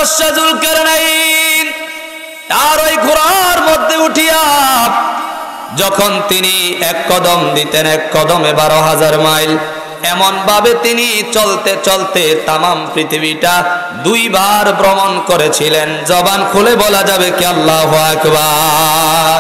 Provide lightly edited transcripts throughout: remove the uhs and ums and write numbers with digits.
বাদশা যুলকারনাইন তার ওই ঘোড়ার মধ্যে উঠিয়া যখন তিনি এক কদম দিতেন এক কদমে 12,000 মাইল, এমন ভাবে তিনি চলতে চলতে তামাম পৃথিবীটা 2 বার ভ্রমণ করেছিলেন। জবান খুলে বলা যাবে কি আল্লাহু আকবার।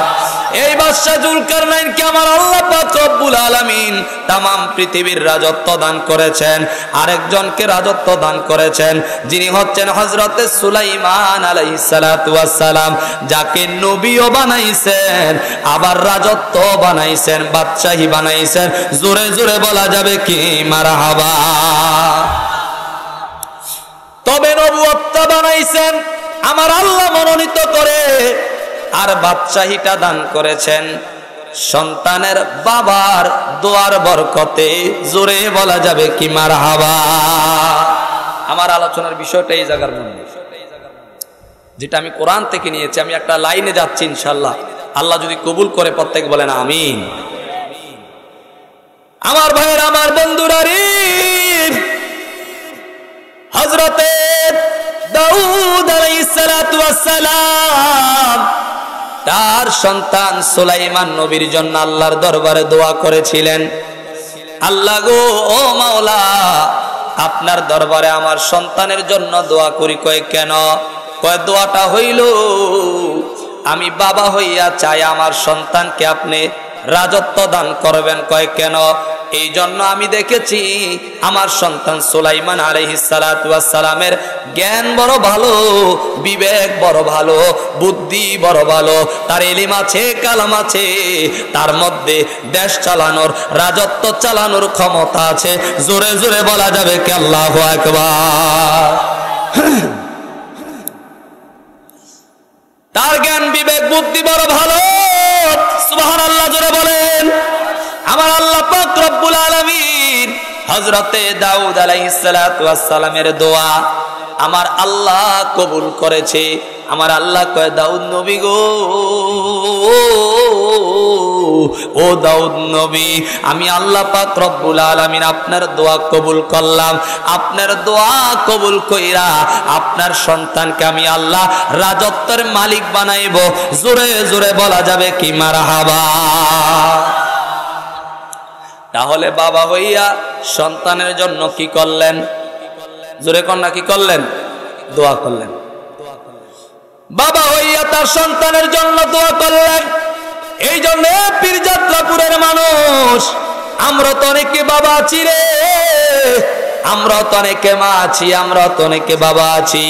এই বাদশা যুলকারনাইনকে আমার আল্লাহ পাক রব্বুল আলামিন তামাম পৃথিবীর রাজত্ব দান করেছেন। আরেকজনকে রাজত্ব দান করেছেন যিনি হচ্ছেন হযরতে সুলাইমান আলাইহিস সালাতু ওয়াস সালাম, যাকে নবীও বানাইছেন আবার রাজত্ব বানাইছেন, বাদশাহী বানাইছেন। জোরে জোরে বলা যাবে কি মারহাবা। তবে নবুয়ত বানাইছেন আমার আল্লাহ মনোনীত করে, আর বাদশাহীটা দান করেছেন সন্তানের বাবার দোয়ার বরকতে। জোরে বলা যাবে কি মারহাবা। আমার আলোচনার বিষয়টা এই জায়গার মধ্যে, যেটা আমি কোরআন থেকে নিয়েছি। আমি একটা লাইনে যাচ্ছি ইনশাআল্লাহ, আল্লাহ যদি কবুল করে প্রত্যেক বলেন আমিন। আমার ভাইয়ের, আমার বন্ধুরা রে, হযরতে দাউদ আলাইহিস সালাতু ওয়াস সালাম তার সন্তান সুলাইমান নবীর জন্য আল্লাহর দরবারে দোয়া করেছিলেন। আল্লাহ গো, ও মাওলা, আপনার দরবারে আমার সন্তানের জন্য দোয়া করি। কয় কেন? কয় দোয়াটা হইল আমি বাবা হইয়া চাই আমার সন্তানকে আপনি রাজত্ব দান করবেন। কয় কেন? এই জন্য আমি দেখেছি আমার সন্তান সুলাইমান আলাইহিস সালাতু ওয়াস সালামের জ্ঞান বড় ভালো, বিবেক বড় ভালো, বুদ্ধি বড় ভালো, তার ইলম আছে, কালাম আছে, তার মধ্যে দেশ চালানোর, রাজত্ব চালানোর ক্ষমতা আছে। জোরে জোরে বলা যাবে কি আল্লাহু আকবার। তার জ্ঞান বিবেক বুদ্ধি বড় ভালো। সুবহানাল্লাহ, জোরে বলেন। আমার আল্লাহ পাক রব্বুল আলামিন হযরতে দাউদ আলাইহিস সালাতু ওয়াস সালামের দোয়া আমার আল্লাহ কবুল করেছে। আমার আল্লাহ কয়, দাউদ নবী গো, ও দাউদ নবী, আমি আল্লাহ পাক রব্বুল আলামিন আপনার দোয়া কবুল করলাম। আপনার দোয়া কবুল কইরা আপনার সন্তানকে আমি আল্লাহ রাজত্বের মালিক বানাইব। জোরে জোরে বলা যাবে কি মারহাবা। তাহলে বাবা হইয়া সন্তানের জন্য কি করলেন? জোরে কন্যা কি করলেন? দোয়া করলেন। বাবা হইয়া তার সন্তানের জন্য দোয়া করলেন। এই জন্য পীরযাত্রাপুরের মানুষ আমরা তো অনেকে বাবা আছি রে, আমরা তো অনেকে মা আছি, আমরা তো অনেকে বাবা আছি।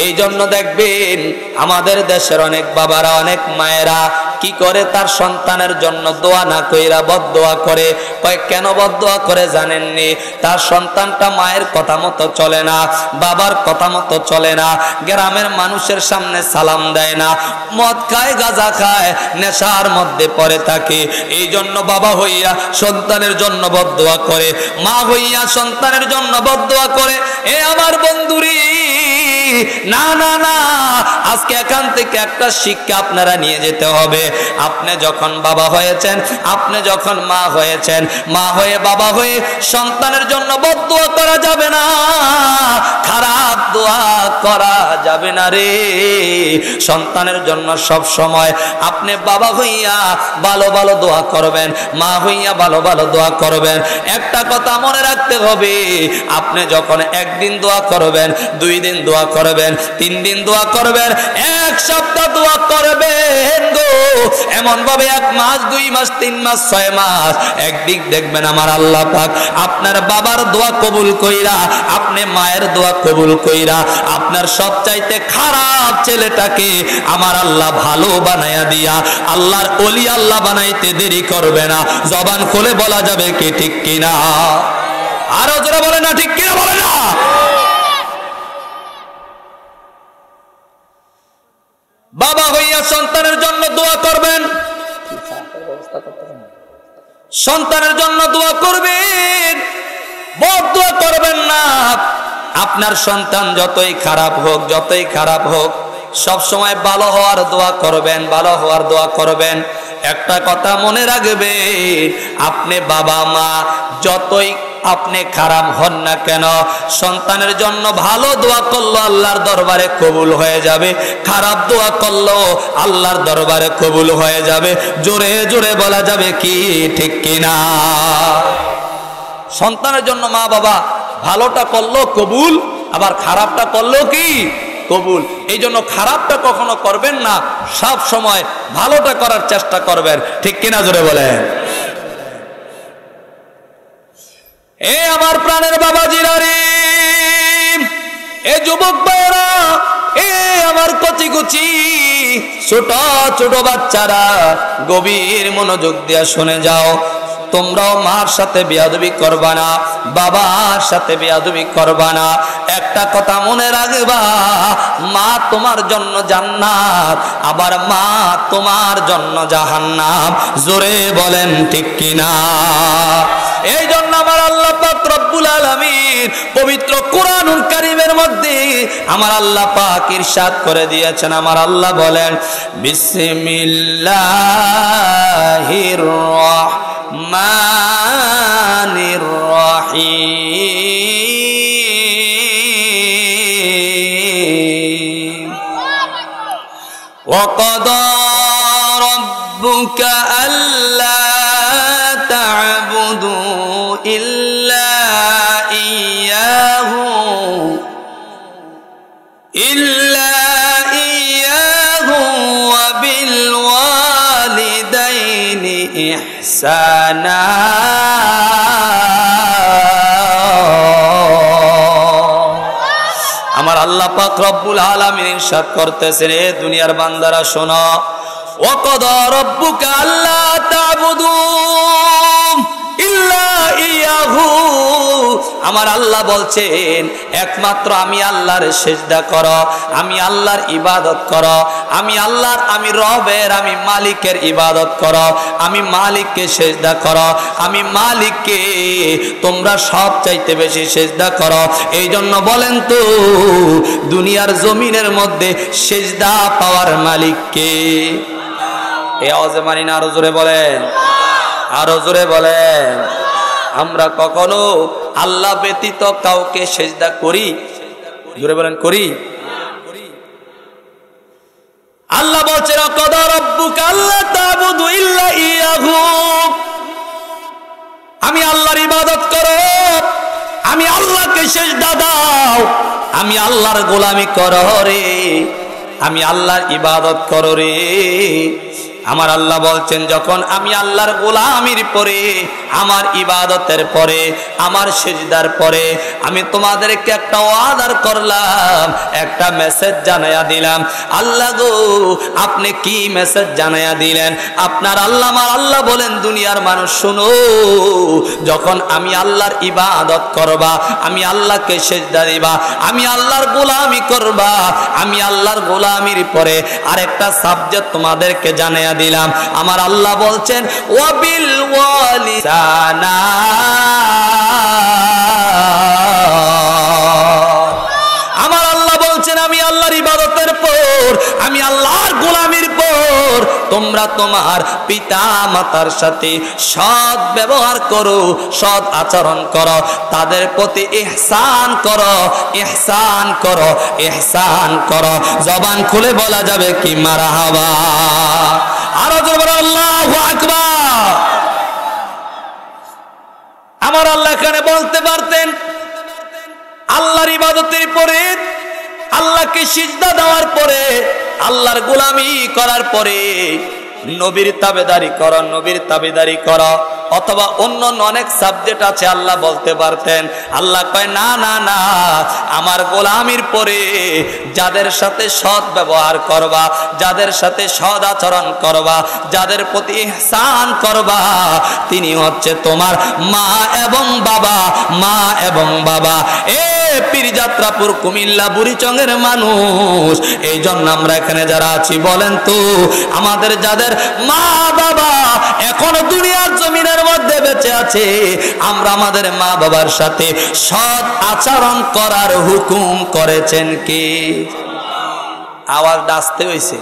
এই জন্য দেখবেন আমাদের দেশের অনেক বাবারা, অনেক মায়েরা কি করে? তার সন্তানের জন্য দোয়া না কইরা বদদোয়া করে। কয় কেন বদদোয়া করে জানেননি? তার সন্তানটা মায়ের কথা মতো চলে না, বাবার কথা মতো চলে না, গ্রামের মানুষের সামনে সালাম দেয় না, মদ খায়, গাঁজা খায়, নেশার মধ্যে পড়ে থাকে। এই জন্য বাবা হইয়া সন্তানের জন্য বদদোয়া করে, মা হইয়া সন্তানের জন্য বদদোয়া করে। এ আমার বন্ধুরি, না না না, আজকে এখান থেকে একটা শিক্ষা আপনারা নিয়ে যেতে হবে। আপনি যখন বাবা হয়েছেন, আপনি যখন মা হয়েছেন, মা হয়ে বাবা হয়ে সন্তানের জন্য বদদোয়া করা যাবে না, খারাপ দোয়া করা যাবে না রে। সন্তানের জন্য সব সময় আপনি বাবা হইয়া ভালো ভালো দোয়া করবেন, মা হইয়া ভালো ভালো দোয়া করবেন। একটা কথা মনে রাখতে হবে, আপনি যখন একদিন দোয়া করবেন, 2 দিন দোয়া করবেন, 3 দিন দোয়া করবেন, 1 সপ্তাহ দোয়া করবেন গো, এমন ভাবে 1 মাস, 2 মাস, 3 মাস, 6 মাস, একদিক দেখবেন আমার আল্লাহ পাক আপনার বাবার দোয়া কবুল কইরা, আপনি মায়ের দোয়া কবুল কইরা, আপনার সবচাইতে খারাপ ছেলেটাকে আমার আল্লাহ ভালো বানায়া দিয়া আল্লাহর ওলি আল্লাহ বানাইতে দেরি করবে না। জবান খুলে বলা যাবে কি ঠিক কিনা? আরো যারা বলে না ঠিক কিনা বলে না। বাবা হইয়া সন্তানের জন্য দোয়া করবেন, সন্তানের জন্য দোয়া করবেন, বদদোয়া করবেন না। আপনার সন্তান যতই খারাপ হোক, যতই খারাপ হোক, সব সময় ভালো হওয়ার দোয়া করবেন, ভালো হওয়ার দোয়া করবেন। একটা কথা মনে রাখবেন, আপনি বাবা মা যতই আপনি খারাপ হন না কেন, সন্তানের জন্য ভালো দোয়া করলো আল্লাহর দরবারে কবুল হয়ে যাবে, খারাপ দোয়া করলো আল্লাহর দরবারে কবুল হয়ে যাবে। জোরে জোরে বলা যাবে কি ঠিক কিনা? সন্তানের জন্য মা বাবা ভালোটা করলো কবুল, আবার খারাপটা করলো কি কবুল। এই জন্য খারাপটা কখনো করবেন না, সব সময় ভালোটা করার চেষ্টা করবেন, ঠিক কিনা? জোরে বলেন। এ আমার প্রাণের বাবাজিরা রে, এ যুবক ভাইরা, এ আমার কচি কুচি ছোট ছোট বাচ্চারা, গভীর মনোযোগ দিয়ে শুনে যাও। তোমরাও মার সাথে বেয়াদবি করবা না, বাবার সাথে বেয়াদবি করবা না। একটা কথা মনে রাখবা, মা তোমার জন্য জান্নাত, আবার মা তোমার জন্য জাহান্নাম। জোরে বলেন ঠিক কিনা? এই জন্য আমার আল্লাহ পাক রব্বুল আলামিন পবিত্র কোরআনুল কারীমের মধ্যে আমার আল্লাহ পাক ইরশাদ করে দিয়েছেন। আমার আল্লাহ বলেন, বিসমিল্লাহির রাহমানির রাহিম। ওয়া ক্বাদা রাব্বুকা আল্লা তা'বুদু ইল্লা ইয়্যাহু ওয়া বিল ওয়ালিদাইনি ইহসানা। আমার আল্লাহ পাক রব্বুল আলামিন ইরশাদ করতেছেন, এ দুনিয়ার বান্দারা শোনো, ওয়া ক্বাদা রাব্বুকা আল্লা তা'বুদু ইল্লা ইয়্যাহু। আমার আল্লাহ বলছেন একমাত্র আমি আল্লাহর সিজদা করো, আমি আল্লাহর ইবাদত করো, আমি আল্লাহর, আমি রবের, আমি মালিকের ইবাদত করো, আমি মালিককে সিজদা করো, আমি মালিককে তোমরা সব চাইতে বেশি সিজদা করো। এই জন্য বলেন তো, দুনিয়ার জমিনের মধ্যে সিজদা পাওয়ার মালিক কে? এই আওয়াজে মানি না? আরো জোরে বলেন, আরো জোরে বলেন। আমরা কখনো আল্লাহ ব্যতীত কাউকে সিজদা করি? জোরে বলেন, করি? আল্লাহ বলছেন, ক্বাদা রাব্বুকা আল্লা তা'বুদু ইল্লা ইয়্যাহু। আমি আল্লাহর ইবাদত করো, আমি আল্লাহকে সিজদা দাও, আমি আল্লাহর গোলামি করো রে, আমি আল্লাহর ইবাদত করো রে। আমার আল্লাহ বলছেন, যখন আমি আল্লাহর গোলামির পরে, আমার ইবাদতের পরে, আমার সিজদার পরে আমি তোমাদেরকে একটা ওয়াদা করলাম, একটা মেসেজ জানাইয়া দিলাম। আল্লাহ গো, আপনি কি মেসেজ জানাইয়া দিলেন? আপনার আল্লাহ, আমার আল্লাহ বলেন, দুনিয়ার মানুষ শোনো, যখন আমি আল্লাহর ইবাদত করবা, আমি আল্লাহকে সিজদা দিবা, আমি আল্লাহর গোলামি করবা, আমি আল্লাহর গোলামির পরে আরেকটা সাবজেক্ট তোমাদেরকে জানাইয়া দিলাম। আমার আল্লাহ বলছেন, ওয়াবিল ওয়ালিদানা। আমার আল্লাহ বলছেন, আমি আল্লাহর ইবাদতের পর, আমি আল্লাহর গোলামির পর তোমরা তোমার পিতা মাতার সাথে সৎ ব্যবহার করো, সৎ আচরণ করো, তাদের প্রতি ইহসান করো, ইহসান করো, ইহসান করো। জবান খুলে বলা যাবে কি মারহাবা? আরো জোরে আল্লাহু আকবার। আমার আল্লাহ এখানে বলতে পারতেন, আল্লাহর ইবাদতের পরে, আল্লাহকে সিজদা দেওয়ার পরে, আল্লাহর গোলামি করার পরে নবীর তাবেদারি করো, নবীর তাবেদারি করো, অথবা অন্য অনেক সাবজেক্ট আছে আল্লাহ বলতে পারতেন। আল্লাহ কয়, না না না, আমার গোলামির পরে যাদের সাথে সৎ ব্যবহার করবা, যাদের সাথে সৎ আচরণ করবা, যাদের প্রতি ইহসান করবা, তিনি হচ্ছে তোমার মা এবং বাবা, মা এবং বাবা। এ পীরযাত্রাপুর, কুমিল্লা, বুড়িচংয়ের মানুষ, এই জন্য আমরা এখানে যারা আছি, বলেন তো, আমাদের যাদের মা বাবা এখনো দুনিয়ার জমিনের মধ্যে বেঁচে আছে, আমরা আমাদের মা বাবার সাথে সৎ আচরণ করার হুকুম করেছেন কে? আওয়াজ আসতে হইছে,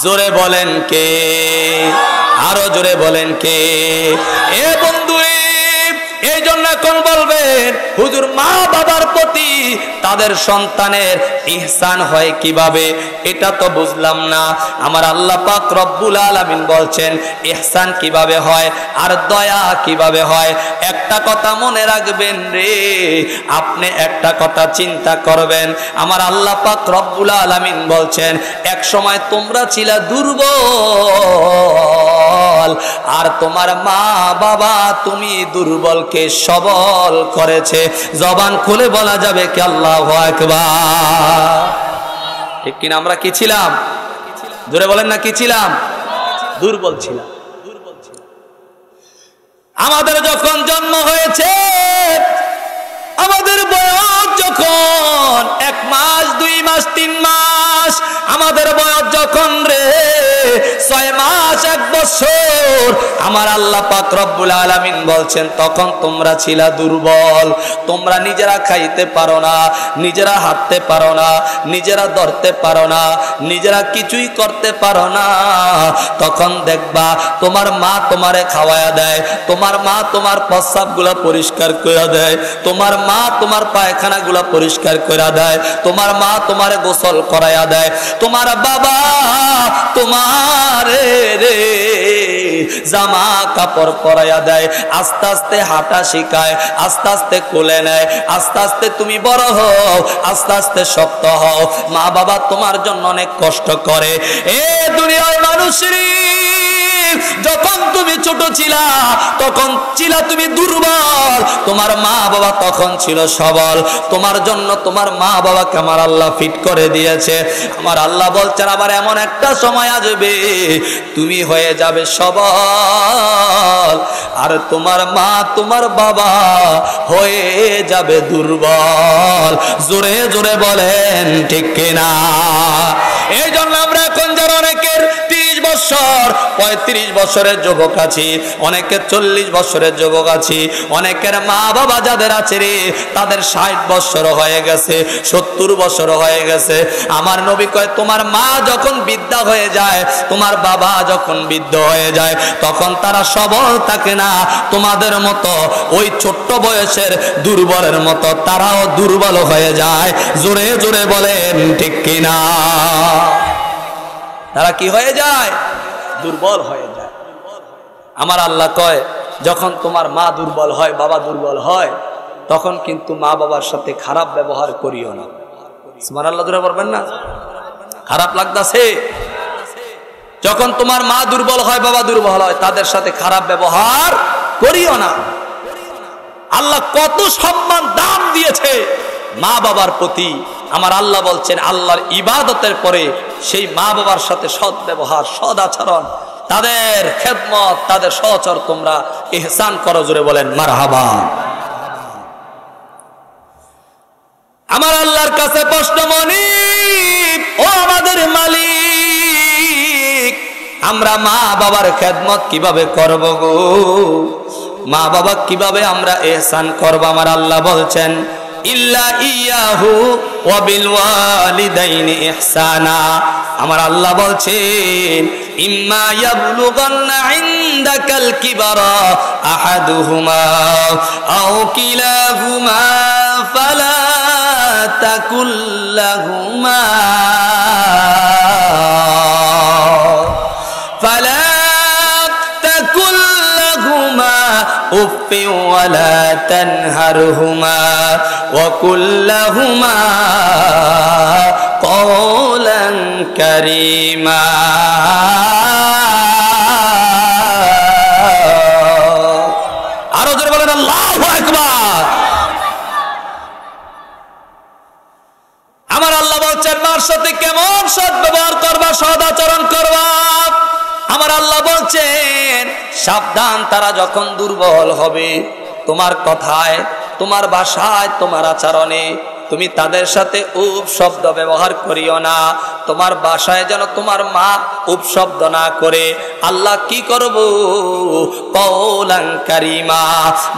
জোরে বলেন কে? আরো জোরে বলেন কে? এ বন্ধু, এই জন্য এখন বলবেন হুজুর মা বাবার প্রতি তাদের সন্তানের ইহসান হয় কিভাবে, এটা তো বুঝলাম না। আমার আল্লাহ পাক রব্বুল আলামিন বলছেন ইহসান কিভাবে হয় আর দয়া কিভাবে হয়। একটা কথা মনে রাখবেন রে, আপনি একটা কথা চিন্তা করবেন। আমার আল্লাহ পাক রব্বুল আলামিন বলছেন এক সময় তোমরা ছিলা দুর্বল, আর তোমার মা বাবা তুমি দুর্বলকে সবল করেছে। জবান খুলে বলা যাবে কি আল্লাহু আকবার? ঠিক কিনা? আমরা কি ছিলাম? জোরে বলেন না, কি ছিলাম? দুর্বল ছিলাম। আমাদের যখন জন্ম হয়েছে, আমাদের বয়স যখন 1 মাস 2 মাস 3 মাস, আমাদের বয়স যখন রে 6 মাস 1 বছর, আমার আল্লাহ পাক রব্বুল আলামিন বলছেন তখন তোমরা ছিলা দুর্বল। তোমরা নিজেরা খাইতে পারো না, নিজেরা হাঁটতে পারো না, নিজেরা ধরতে পারো না, নিজেরা কিছুই করতে পারো না। তখন দেখবা তোমার মা তোমারে খাওয়ায়া দেয়, তোমার মা তোমার প্রস্রাবগুলা পরিষ্কার করে দেয়, তোমার মা তোমার পায়খানাগুলা পরিষ্কার করে দেয়, তোমার মা তোমারে গোসল করায়া দেয়, তোমার বাবা তোমার রে জামা কাপড় পরাইয়া দেয়, আস্তে আস্তে হাঁটা শিখায়, আস্তে আস্তে কোলে নেয়, আস্তে আস্তে তুমি বড় হও, আস্তে আস্তে শক্ত হও। মা বাবা তোমার জন্য অনেক কষ্ট করে। এ দুনিয়ার মানুষেরই যখন তুমি ছোট ছিলা তখন ছিলা তুমি দুর্বল, তোমার মা বাবা তখন ছিল সবল। তোমার জন্য তোমার মা বাবাকে আমার আল্লাহ ফিট করে দিয়েছে। আমার আল্লাহ বলছেন আবার এমন একটা সময় আসবে তুমি হয়ে যাবে সবল, আর তোমার মা তোমার বাবা হয়ে যাবে দুর্বল। জোরে জোরে বলেন ঠিক কিনা? এই জন্য আমরা এখন যারা অনেকের 30 বছর 35 বছরের যুবক আছি, অনেকের 40 বছরের যুবক আছি, অনেকের মা বাবা যাদের আছে রে তাদের 60 বছর হয়ে গেছে, 70 বছর হয়ে গেছে। আমার নবী কয় তোমার মা যখন বৃদ্ধা হয়ে যায়, তোমার বাবা যখন বৃদ্ধ হয়ে যায়, তখন তারা সবল থাকে না, তোমাদের মতো ওই ছোট্ট বয়সের দুর্বলের মতো তারাও দুর্বল হয়ে যায়। জোরে জোরে বলেন ঠিক কিনা? তারা কি হয়ে যায়? দুর্বল হয়ে যায়। আমার আল্লাহ কয় যখন তোমার মা দুর্বল হয়, বাবা দুর্বল হয়, তখন কিন্তু মা বাবার সাথে খারাপ ব্যবহার করিও না। সুবহানাল্লাহ জোরে বলবেন না? খারাপ লাগতাছে? যখন তোমার মা দুর্বল হয়, বাবা দুর্বল হয়, তাদের সাথে খারাপ ব্যবহার করিও না। আল্লাহ কত সম্মান দাম দিয়েছে মা বাবার প্রতি। আমার আল্লাহ বলছেন আল্লাহর ইবাদতের পরে সেই মা বাবার সাথে সৎ ব্যবহার, সদ আচরণ, তাদের খেদমত, তাদের সহচর তোমরা ইহসান করো। জোরে বলেন মারহাবা। আমার আল্লাহর কাছে প্রশ্ন মনিব, ও আমাদের মালিক, আমরা মা বাবার খেদমত কিভাবে করব গো? মা বাবা কিভাবে আমরা ইহসান করব? আমার আল্লাহ বলছেন ইল্লা ইয়াহু ওয়া বিল ওয়ালিদাইনি ইহসানা। আমার আল্লাহ বলছেন ইম্মা ইয়াবলুগান্না ইনদাকাল কিবারা আহাদুহুমা আও কিলাহুমা ফালা তাকুল লাহুমা উফ ওয়ালা তানহারহুমা ওয়া কুল লাহুমা কওলান কারীমা। আরো জোরে বলেন আল্লাহু আকবার। আমার আল্লাহ বলছেন মার সাথে কেমন সৎ ব্যবহার করবা, সদ আচরণ করবা। আমার আল্লাহ বলছেন সাবধান, তারা যখন দুর্বল হবে তোমার কথায়, তোমার ভাষায়, তোমার আচরণে, তুমি তাদের সাথে উপ শব্দ ব্যবহার করিও না। তোমার বাসায় যেন তোমার মা উপ শব্দ না করে। আল্লাহ কি করব? কওলান কারীমা,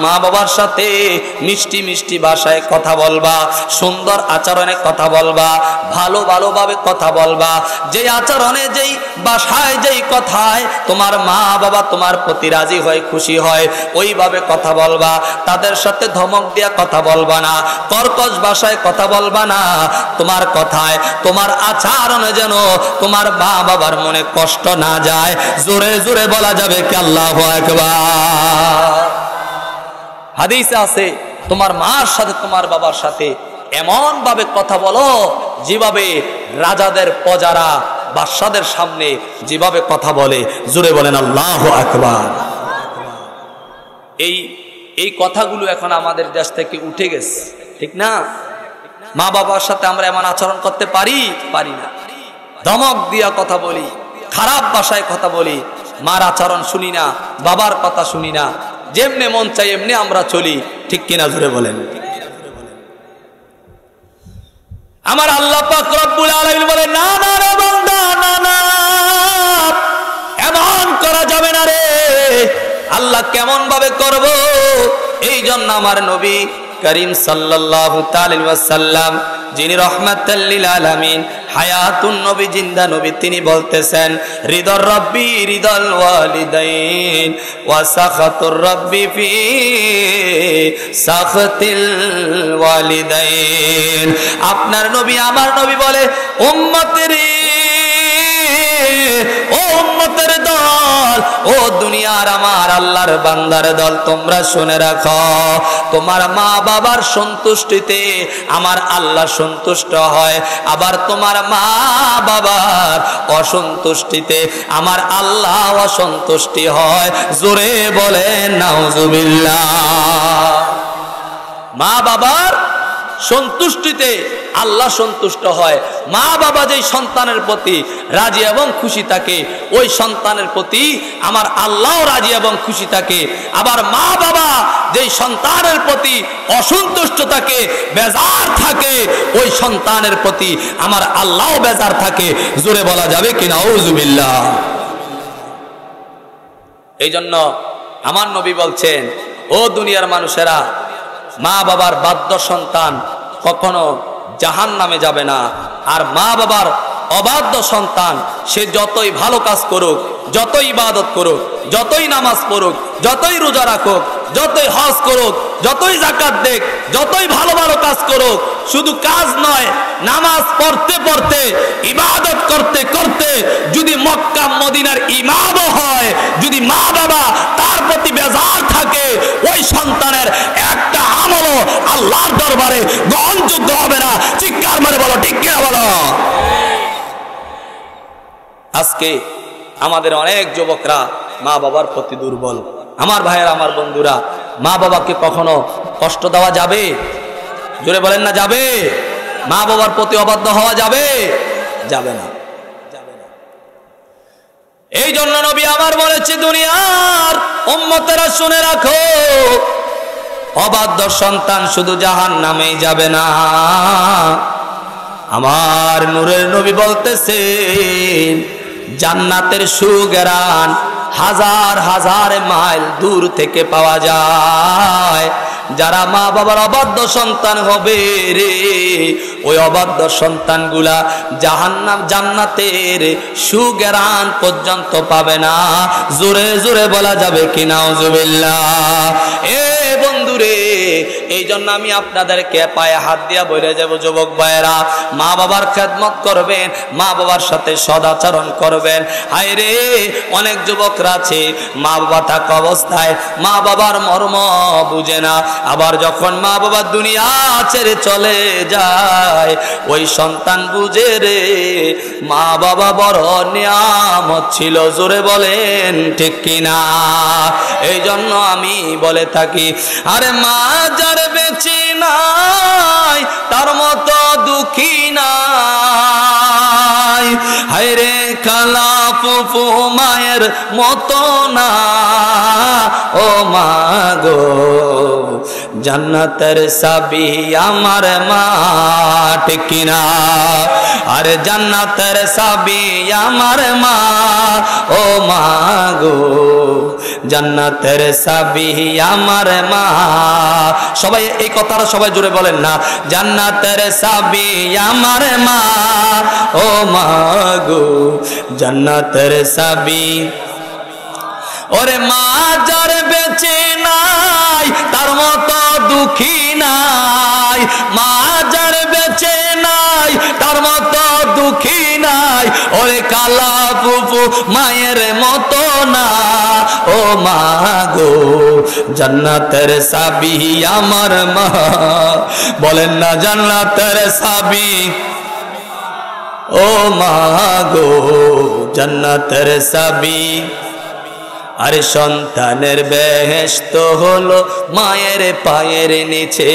মা বাবার সাথে মিষ্টি মিষ্টি ভাষায় কথা বলবা, সুন্দর আচরণে কথা বলবা, ভালোভাবে কথা বলবা। যেই আচরণে, যেই ভাষায়, যেই কথায় তোমার মা বাবা তোমার প্রতি রাজি হয়, খুশি হয়, ওইভাবে কথা বলবা। তাদের সাথে ধমক দিয়া কথা বলবা না, কর্কশ ভাষায় কথা বলবা না। তোমার কথায়, তোমার আচরণে যেন তোমার মা বাবার মনে কষ্ট না যায়। জোরে জোরে বলা যাবে কি আল্লাহু আকবার? হাদিসে আছে, তোমার মার সাথে তোমার বাবার সাথে এমন ভাবে কথা বলো যেভাবে রাজাদের প্রজারা বাদশাদের সামনে যেভাবে কথা বলে। জোরে বলেন আল্লাহু আকবার। এই কথাগুলো এখন আমাদের দেশ থেকে উঠে গেছে, ঠিক না? মা বাবার সাথে আমরা এমন আচরণ করতে পারি না। ধমক দিয়া কথা বলি, খারাপ ভাষায় কথা বলি, মার আচরণ শুনি না, বাবার কথা শুনি না, যেমনে মন চাই এমনি আমরা চলি, ঠিক কিনা? জোরে বলেন। আমার আল্লাহ পাক রব্বুল আলামিন বলে, না না রে বান্দা, না না, এমন করা যাবে না রে। আল্লাহ কেমন ভাবে করব? এই জন্য আমার নবী করিম সাল্লাল্লাহু তাআলা আলাইহি ওয়াসাল্লাম, যিনি রাহমাতাল লিল আলামিন, হায়াতুন নবী, জিন্দা নবী, তিনি বলতেছেন, রিদর রব্বি রিদাল ওয়ালিদাইন ওয়া সাখাতুর রব্বি ফি সাখাতিল ওয়ালিদাইন। আপনার নবী, আমার নবী বলে, উম্মতের, ও উম্মতের দল, ও দুনিয়ার আমার আল্লাহর বান্দার দল, তোমরা শুনে রাখো, তোমার মা বাবার সন্তুষ্টিতে আমার আল্লাহ সন্তুষ্ট হয়, আবার তোমার মা বাবার অসন্তুষ্টিতে আমার আল্লাহ অসন্তুষ্টি হয়। জোরে বলেন নাউজুবিল্লাহ। মা বাবার সন্তুষ্টিতে আল্লাহ সন্তুষ্ট হয়। মা বাবা যেই সন্তানের প্রতি রাজি এবং খুশি থাকে, ওই সন্তানের প্রতি আমার আল্লাহ রাজি এবং খুশি থাকে। আবার মা বাবা যেই সন্তানের প্রতি অসন্তুষ্ট থাকে, বেজার থাকে, ওই সন্তানের প্রতি আমার আল্লাহ বেজার থাকে। জোরে বলা যাবে কি নাউজুবিল্লাহ। এই জন্য আমার নবী বলছেন, ও দুনিয়ার মানুষেরা, মা বাবার বাধ্য সন্তান কখনো জাহান্নামে যাবে না। আর মা বাবার অবাধ্য সন্তান সে যতই ভালো কাজ করুক, যতই ইবাদত করুক, যতই নামাজ পড়ুক, যতই রোজা রাখুক, যতই হজ করুক, যতই যাকাত দেখ, যতই ভালো ভালো কাজ করুক, শুধু কাজ নয়, নামাজ পড়তে পড়তে, ইবাদত করতে করতে যদি মক্কা মদিনার ইমামও হয়, যদি মা বাবা তার প্রতি বেজার থাকে, ওই সন্তানের একটা আমলও আল্লাহর দরবারে গ্রহণযোগ্য হবে না। চিৎকার মারে বলো, ঠিক কিনা বলো। আজকে আমাদের অনেক যুবকরা মা বাবার প্রতি দুর্বল। আমার ভাইয়েরা, আমার বন্ধুরা, মা বাবাকে কখনো কষ্ট দেওয়া যাবে? জোরে বলেন না, যাবে? মা বাবার প্রতি অবাধ্য হওয়া যাবে? যাবে না। এই জন্য নবী আমার বলেছে, দুনিয়ার উম্মতেরা শুনে রাখো, অবাধ্য সন্তান শুধু জাহান্নামেই যাবে না। আমার নূরের নবী বলতেছেন, জান্নাতের সুঘ্রাণ হাজার হাজার মাইল দূর থেকে পাওয়া যায়। যারা মা বাবার অবাধ্য সন্তান হবে রে, ওই অবাধ্য সন্তানগুলা জান্নাতের সুঘ্রাণ পর্যন্ত পাবে না। জোরে জোরে বলা যাবে কি নাউজুবিল্লাহ। এ বন্ধুরে, এই জন্য আমি আপনাদেরকে পায়ে হাত দিয়া বলে যাব, যুবক ভাইয়েরা, মা বাবার খেদমত করবেন, মা বাবার সাথে সদাচরণ করবেন। হায় রে, অনেক যুবকরা আছে মা বাবা থাকা অবস্থায় মা বাবার মর্ম বুঝে না, আবার যখন মা বাবা দুনিয়া ছেড়ে চলে যায়, ওই সন্তান বুঝে রে মা বাবা বড় নিয়ামত ছিল। জোরে বলেন ঠিক কিনা? এই জন্য আমি বলে থাকি, আরে মা যার বেঁচে নাই তার মতো দুঃখী নাই। হায় রে, খালা ফুফু মায়ের মতো না, ও মা গো জান্নাতের চাবি আমার মা, ঠিক কিনা? আরে জান্নাতের চাবি আমার মা, ও মা গো জান্নাতের চাবি আমার মা। সবাই এই কথাটা সবাই জুড়ে বলেন না, জান্নাতের চাবি আমার মা, ও মা গো জান্নাতের চাবি। ওরে মা যার বেঁচে নাই তার মতো দুঃখী নাই, মা যার বেঁচে নাই তার মতো দুঃখী নাই, ওরে কালা ফুফু মায়ের মতো না, ও মা গো জান্নাতের চাবি আমার মা। বলেন না জান্নাতের চাবি, ও মা গো জান্নাতের চাবি। আরে সন্তানের বেহেশত হলো মায়ের পায়ের নিচে,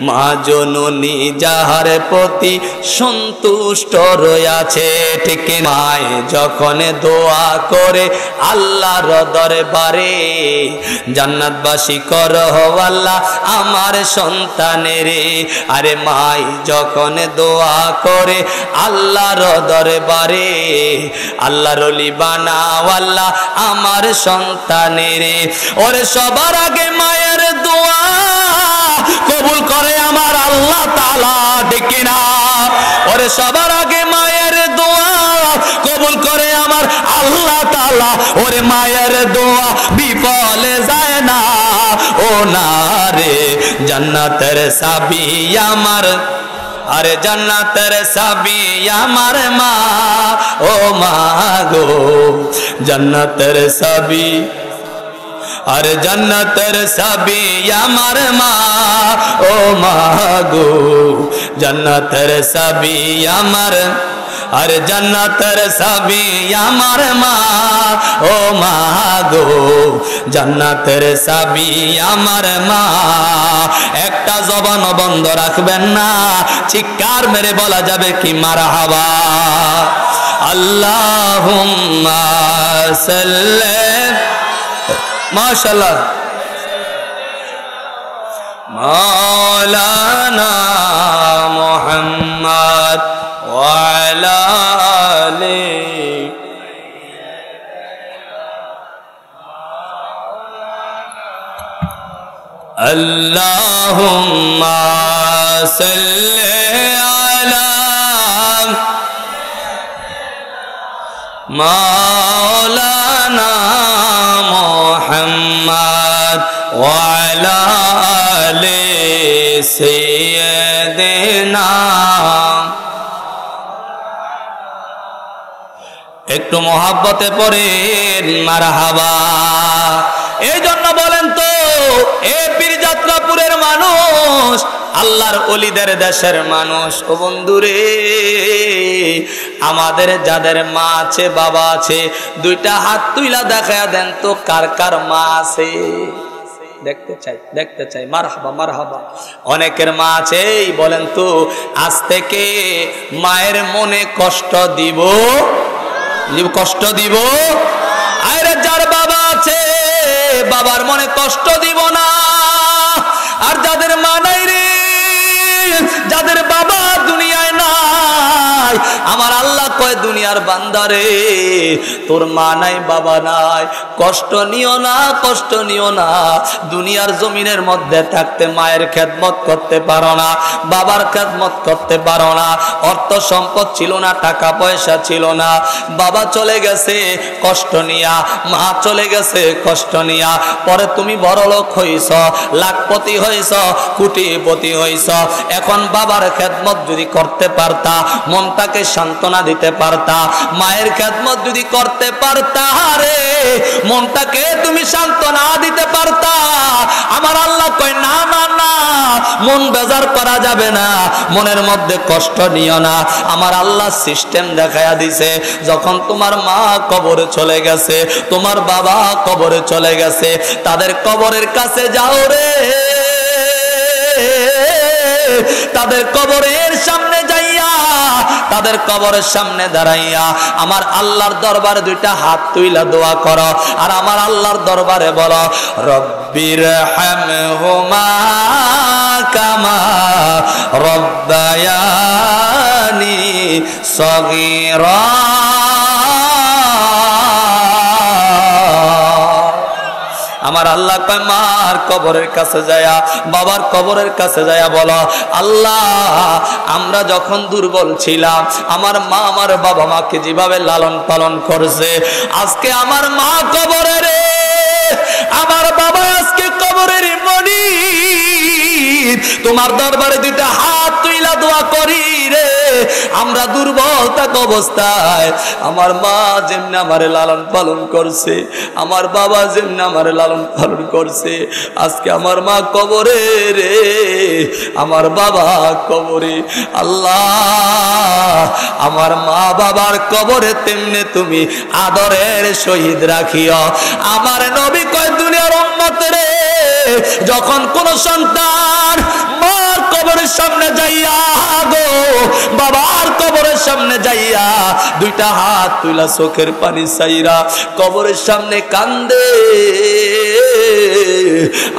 মা জননী যাহার প্রতি সন্তুষ্ট রয়েছে, ঠিক মায় যখন দোয়া করে আল্লাহর দরবারে, জান্নাতবাসী করো আল্লাহ আমার সন্তানের। আরে মাই যখন দোয়া করে আল্লাহর দরবারে, আল্লাহর ওলি বানাও আল্লাহ আমার সন্তানের। ওরে সবার আগে মায়ের দোয়া কবুল করে আমার আল্লাহ তাআলা, ঠিক কিনা? ওরে সবার আগে মায়ের দোয়া কবুল করে আমার আল্লাহ তাআলা। ওরে মায়ের দোয়া বিফলে যায় না, ও না রে জান্নাতের চাবি আমার, আরে জান্নাতের চাবি আমার মা, ও মা গো জান্নাতের চাবি। আরে জান্নাতের চাবি আমার মা, ও মা গো জান্নাতের চাবি আমার। আরে জান্নাতের চাবি আমার মা, ও মা গো জান্নাতের চাবি আমার মা। একটা জবান বন্ধ রাখবেন না, চিৎকার মেরে বলা যাবে কি মারহাবা। আল্লাহুম্মা সাল্লি, মাশাআল্লাহ, মাওলানা মুহাম্মদ ওয়া আলা আলিহি। আল্লাহুম্মা সাল্লি আলা মাওলানা মুহাম্মদ ওয়া আলা আলি সাইয়্যিদিনা। একটু মহব্বতে পড়েন মারহাবা। এই জন্য বলেন তো, এ পীরযাত্রাপুরের মানুষ, আল্লাহর ওলিদের দেশের মানুষ, ও বন্ধুরে আমাদের যাদের মা আছে বাবা আছে, দুইটা হাত তুইলা দেখায়া দেন তো কার কার মা আছে। দেখতে চাই, দেখতে চাই। মারহাবা মারহাবা। অনেকের মা আছে, বলেন তো আজ থেকে মায়ের মনে কষ্ট দিব, কষ্ট দিব। আরে যার বাবা আছে বাবার মনে কষ্ট দিব না। আর যাদের মা নাই রে, যাদের বাবা দুনিয়ায় নাই, আমার আল্লাহ কয় দুনিয়ার বান্দারে তোর মা নাই বাবা নাই, কষ্ট নিও না, কষ্ট নিও না। দুনিয়ার জমিনের মধ্যে থাকতে মায়ের খেদমত করতে পারো না, বাবার খেদমত করতে পারো না। অর্থ সম্পদ ছিল না, টাকা পয়সা ছিল না, বাবা চলে গেছে কষ্ট নিয়া, মা চলে গেছে কষ্ট নিয়া। পরে তুমি বড়লোক হইছ, লাখপতি হইছ, কোটিপতি হইছ। এখন বাবার খেদমত যদি করতে পারতা, মনটাকে সান্ত্বনা দিতে পারতা, মায়ের খেদমত যদি করতে পারতা, রে মনটাকে তুমি সান্ত্বনা দিতে পারতা। আমার আল্লাহ কয় না না না, মন বেজার করা যাবে না, মনের মধ্যে কষ্ট নিও না। আমার আল্লাহ সিস্টেম দেখায়া দিছে, যখন তোমার মা কবরে চলে গেছে, তোমার বাবা কবরে চলে গেছে, তাদের কবরের কাছে যাও রে, তাদের কবরের সামনে যাইয়া তাদের কবরের সামনে দাঁড়াইয়া আমার আল্লাহর দরবারে দুইটা হাত তুইলা দোয়া করো আর আমার আল্লাহর দরবারে বলো রব্বিরহামহুমা কামা রব্বায়ানি সগীরা। আমার আল্লাহ কয় মার কবরের কাছে যায়া বাবার কবরের কাছে যায়া বলো আল্লাহ আমরা যখন দুর্বল ছিলাম আমার মা আমার বাবা মাকে যেভাবে লালন পালন করছে আজকে আমার মা কবরে রে আমার বাবা আজকে কবরের মনি তোমার দরবারে দুইটা হাত তুইলা দোয়া করি রে আমরা দুর্বল থাকা অবস্থায় আমার মা যেমনি আমারে লালন পালন করছে আমার বাবা যেমনি আমারে লালন পালন করছে আজকে আমার মা কবরে রে আমার বাবা কবরে আল্লাহ আমার মা বাবার কবরে তেমনি তুমি আদরের সহিত রাখিও। আমার নবী কয় দুনিয়ার উম্মত রে যখন কোন সন্তান মার কবরের সামনে যাইয়া গো বাবার কবরের সামনে যাইয়া দুইটা হাত তুইলা চোখের পানি চাইরা কবরের সামনে কান্দে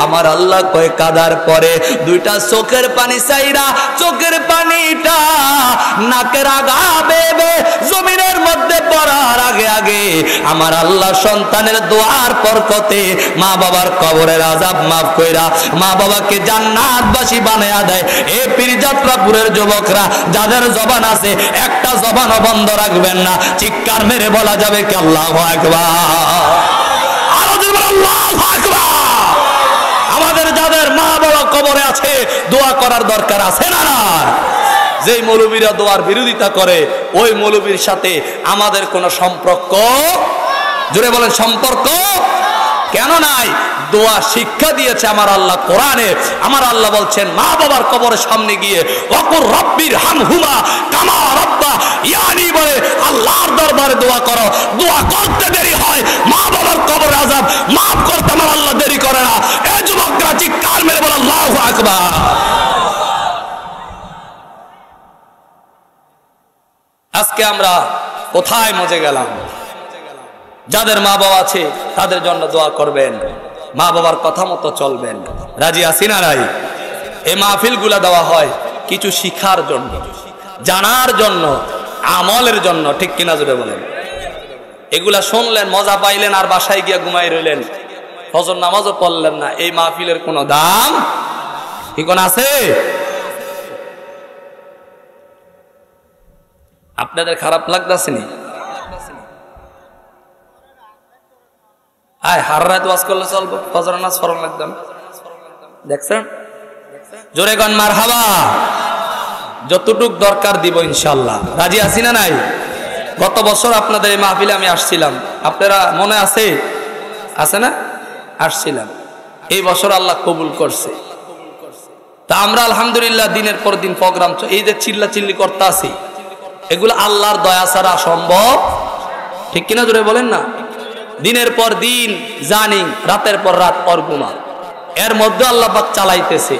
আমার আল্লাহ কয় কাদার পরে দুইটা চোখের পানি চাইরা চোখের পানিটা নাকের আগা বেবে জমিনের মধ্যে পড়ার আগে আগে আমার আল্লাহ সন্তানের দোয়ার বরকতে মা বাবার কবরের আযাব মাফ কইরা মা বাবাকে জান্নাতবাসী বানায়া দেয়। এ পীরযাত্রাপুরের যুবকরা যাদের জবান আছে একটা জবানও বন্ধ রাখবেন না, চিৎকার মেরে বলা যাবে কি আল্লাহু আকবার, আরো জোরে আল্লাহু আকবার। আমাদের যাদের মা বাবা কবরে আছে দোয়া করার দরকার আছে না না? যেই মৌলবীরা দোয়ার বিরোধিতা করে ওই মৌলবীর সাথে আমাদের কোনো সম্পর্ক, জোরে বলেন সম্পর্ক কেন নাই? দোয়া শিক্ষা দিয়েছে আমার আল্লাহ কোরআনে। আমার আল্লাহ বলছেন মা বাবার কবরের সামনে গিয়ে ওয়াকুর রব্বির হামহুমা কামা রাব্বা ইয়ানি বলে আল্লাহর দরবারে দোয়া করো। দোয়া করতে দেরি হয়, মা বাবার কবরের আযাব মাফ করতে আমার আল্লাহ দেরি করে না। এই যুবকরা চিৎকার মেরে বলে আল্লাহু আকবার। আজকে আমরা কোথায় মজে গেলাম? যাদের মা বাবা আছে তাদের জন্য দোয়া করবেন, মা বাবার কথা মতো চলবেন। রাজি আছি না নাই? এই মাহফিলগুলা দেওয়া হয় কিছু শিখার জন্য, জানার জন্য, আমলের জন্য, ঠিক কিনা জোরে বলেন? এগুলা শুনলেন, মজা পাইলেন আর বাসায় গিয়া ঘুমাই রইলেন, ফজর নামাজও পড়লেন না, এই মাহফিলের কোনো দাম কি কোন আছে? আপনাদের খারাপ লাগতেছে নি? আয় হার রাত ওয়াজ করলে চলবো, ফজর নামাজ পড়া লাগবে। দেখছেন? জোরে গান মারহাবা। যতটুক দরকার দিব ইনশাআল্লাহ। রাজি আছি না নাই? গত বছর আপনাদের এই মাহফিলে আমি আসছিলাম, আপনারা মনে আছে? আছে না? আসছিলাম। এই বছর আল্লাহ কবুল করছে। তা আমরা আলহামদুলিল্লাহ দিনের পর দিন প্রোগ্রাম, এই যে চিল্লা চিল্লি করতে আছি এগুলো আল্লাহর দয়া ছাড়া সম্ভব, ঠিক কিনা জোরে বলেন না? দিনের পর দিন জানি, রাতের পর রাত পর ঘুমা, এর মধ্যে আল্লাহ পাক চালাইতেছে।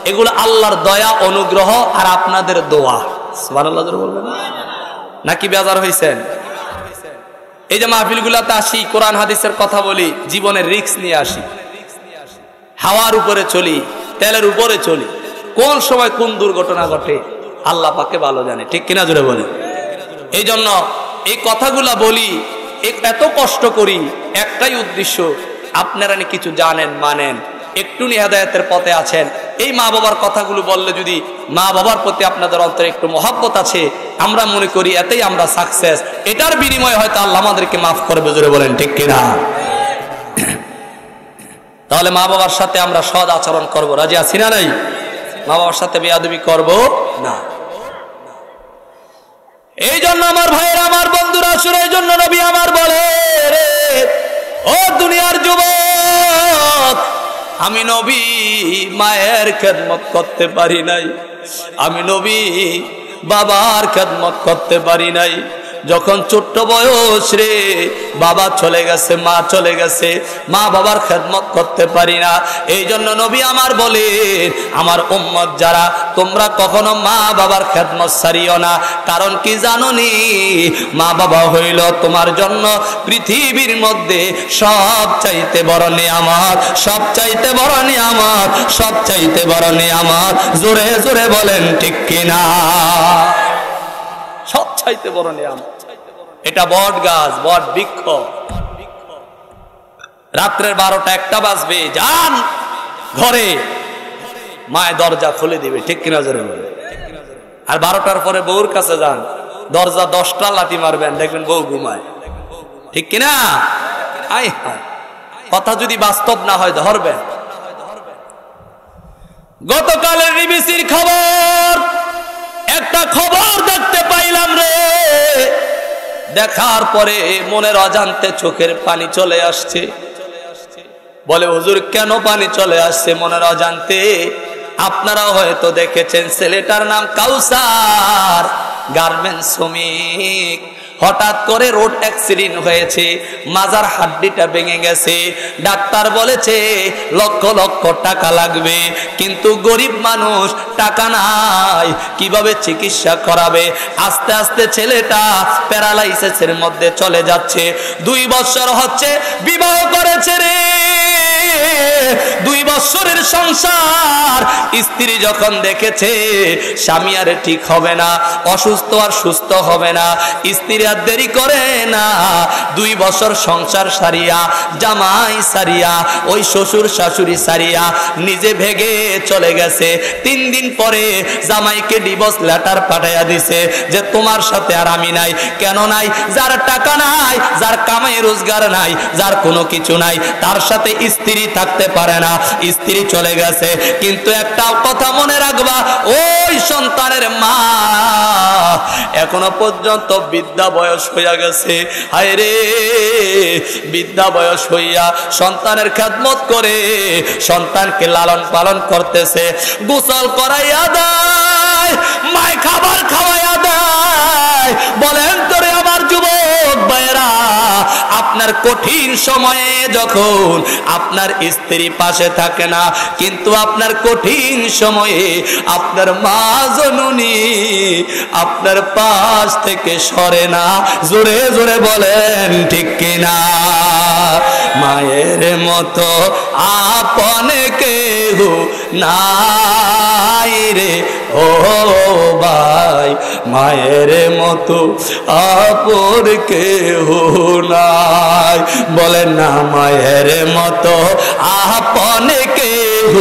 এগুলো আল্লাহর দয়া, অনুগ্রহ আর আপনাদের দোয়া। সুবহানাল্লাহ জোরে বলবেন নাকি বেজার হইছেন? এই যে মাহফিলগুলাতে আসি, কোরআন হাদিসের কথা বলি, জীবনের রিস্ক নিয়ে আসি, হাওয়ার উপরে চলি, তেলের উপরে চলি, কোন সময় কোন দুর্ঘটনা ঘটে আল্লাহ পাকে ভালো জানে, ঠিক কিনা জোরে বলেন? এই জন্য এই কথাগুলা বলি, এত কষ্ট করি, একটাই উদ্দেশ্য আপনারা কিছু জানেন, মানেন, একটু হেদায়েতের পথে আছেন। এই মা বাবার কথাগুলো বললে যদি মা বাবার প্রতি আপনাদের অন্তরে একটু মহব্বত আছে, আমরা মনে করি এতেই আমরা সাকসেস। এটার বিনিময়ে হয়তো আল্লাহ আমাদেরকে মাফ করবে, জোরে বলেন ঠিক কিনা? তাহলে মা বাবার সাথে আমরা সৎ আচরণ করব। রাজি আছি না নাই? মা বাবার সাথে বেয়াদবি করব না। এই জন্য আমার ভাইয়েরা, আমার বন্ধুরা, শুনে এই জন্য নবী আমার বলে রে ও দুনিয়ার যুবক, আমি নবী মায়ের খেদমত করতে পারি নাই, আমি নবী বাবার খেদমত করতে পারি নাই, যখন ছোট্ট বয়স রে বাবা চলে গেছে, মা চলে গেছে, মা বাবার খেদমত করতে পারি না। এই জন্য নবী আমার বলে, আমার উম্মত যারা, তোমরা কখনো মা বাবার খেদমত ছাড়িও না। কারণ কি জানো নি, মা বাবা হইল তোমার জন্য পৃথিবীর মধ্যে সবচাইতে বড় নিয়ামত, সবচাইতে বড় নিয়ামত, সবচাইতে বড় নিয়ামত। জোরে জোরে বলেন ঠিক কিনা? সবচাইতে বড় নিয়ামত এটা বট গাছ, বট বৃক্ষ। রাত্রের 12টা 1টা বাজবে, যান ঘরে, মায়ের দরজা খুলে দিবে, ঠিক কিনা জোরে বলেন। আর 12টার পরে বউর কাছে যান, দরজা 10টা লাথি মারবেন, দেখবেন বউ ঘুমায়, ঠিক কিনা? আয় হায়, কথা যদি বাস্তব না হয় ধরবেন। গতকালের বিবিসির খবর, একটা খবর দেখতে পাইলাম রে, দেখার পরে মনের অজান্তে চোখের পানি চলে আসছে। বলে হুজুর কেন পানি চলে আসছে মনের অজান্তে? আপনারা হয়তো দেখেছেন, ছেলেটার নাম কাউসার, গার্মেন্টস শ্রমিক। হঠাৎ করে রোড অ্যাক্সিডেন্ট হয়েছে, মাজার হাড্ডিটা ভেঙে গেছে। ডাক্তার বলেছে লক্ষ লক্ষ টাকা লাগবে, কিন্তু গরিব মানুষ, টাকা নাই, কিভাবে চিকিৎসা করাবে? আস্তে আস্তে ছেলেটা প্যারালাইসিসের মধ্যে চলে যাচ্ছে। 2 বছর হচ্ছে বিবাহ করেছে রে, 2 বছরের সংসার। স্ত্রী যখন দেখেছে স্বামী আর ঠিক হবে না, অসুস্থ আর সুস্থ হবে না, স্ত্রী আর দেরি করে না, 2 বছর সংসার সারিয়া, জামাই সারিয়া, ওই শ্বশুর শাশুড়ি সারিয়া নিজে ভেগে চলে গেছে। 3 দিন পরে জামাইকে ডিভোর্স লেটার পাঠাইয়া দিছে যে তোমার সাথে আর আমি নাই। কেন নাই? যার টাকা নাই, যার কামাই রোজগার নাই, যার কোনো কিছু নাই, তার সাথে স্ত্রী থাকতে পারে না, স্ত্রী চলে গেছে। কিন্তু একটা কথা মনে রাখবা, ওই সন্তানের মা এখনো পর্যন্ত বৃদ্ধা বয়স হইয়া গেছে। হায় রে, বৃদ্ধা বয়স হইয়া সন্তানের খেদমত করে, সন্তানকে লালন পালন করতেছে, গোসল করাইয়া দেয়, মায় খাবার খাওয়াইয়া দেয়। বলেন তোরে আমার যুবক ভাইরা, আপনার কঠিন সময়ে যখন আপনার স্ত্রী পাশে থাকে না, কিন্তু আপনার কঠিন সময়ে আপনার মা জননী আপনার পাশ থেকে সরে না। জোরে জোরে বলেন ঠিক কিনা? মায়ের মতো আপন কেহ নাই রে ও ভাই, মায়ের মতো আপন কেহ নাই। বলেন না, মায়ের মতো আপন কেহ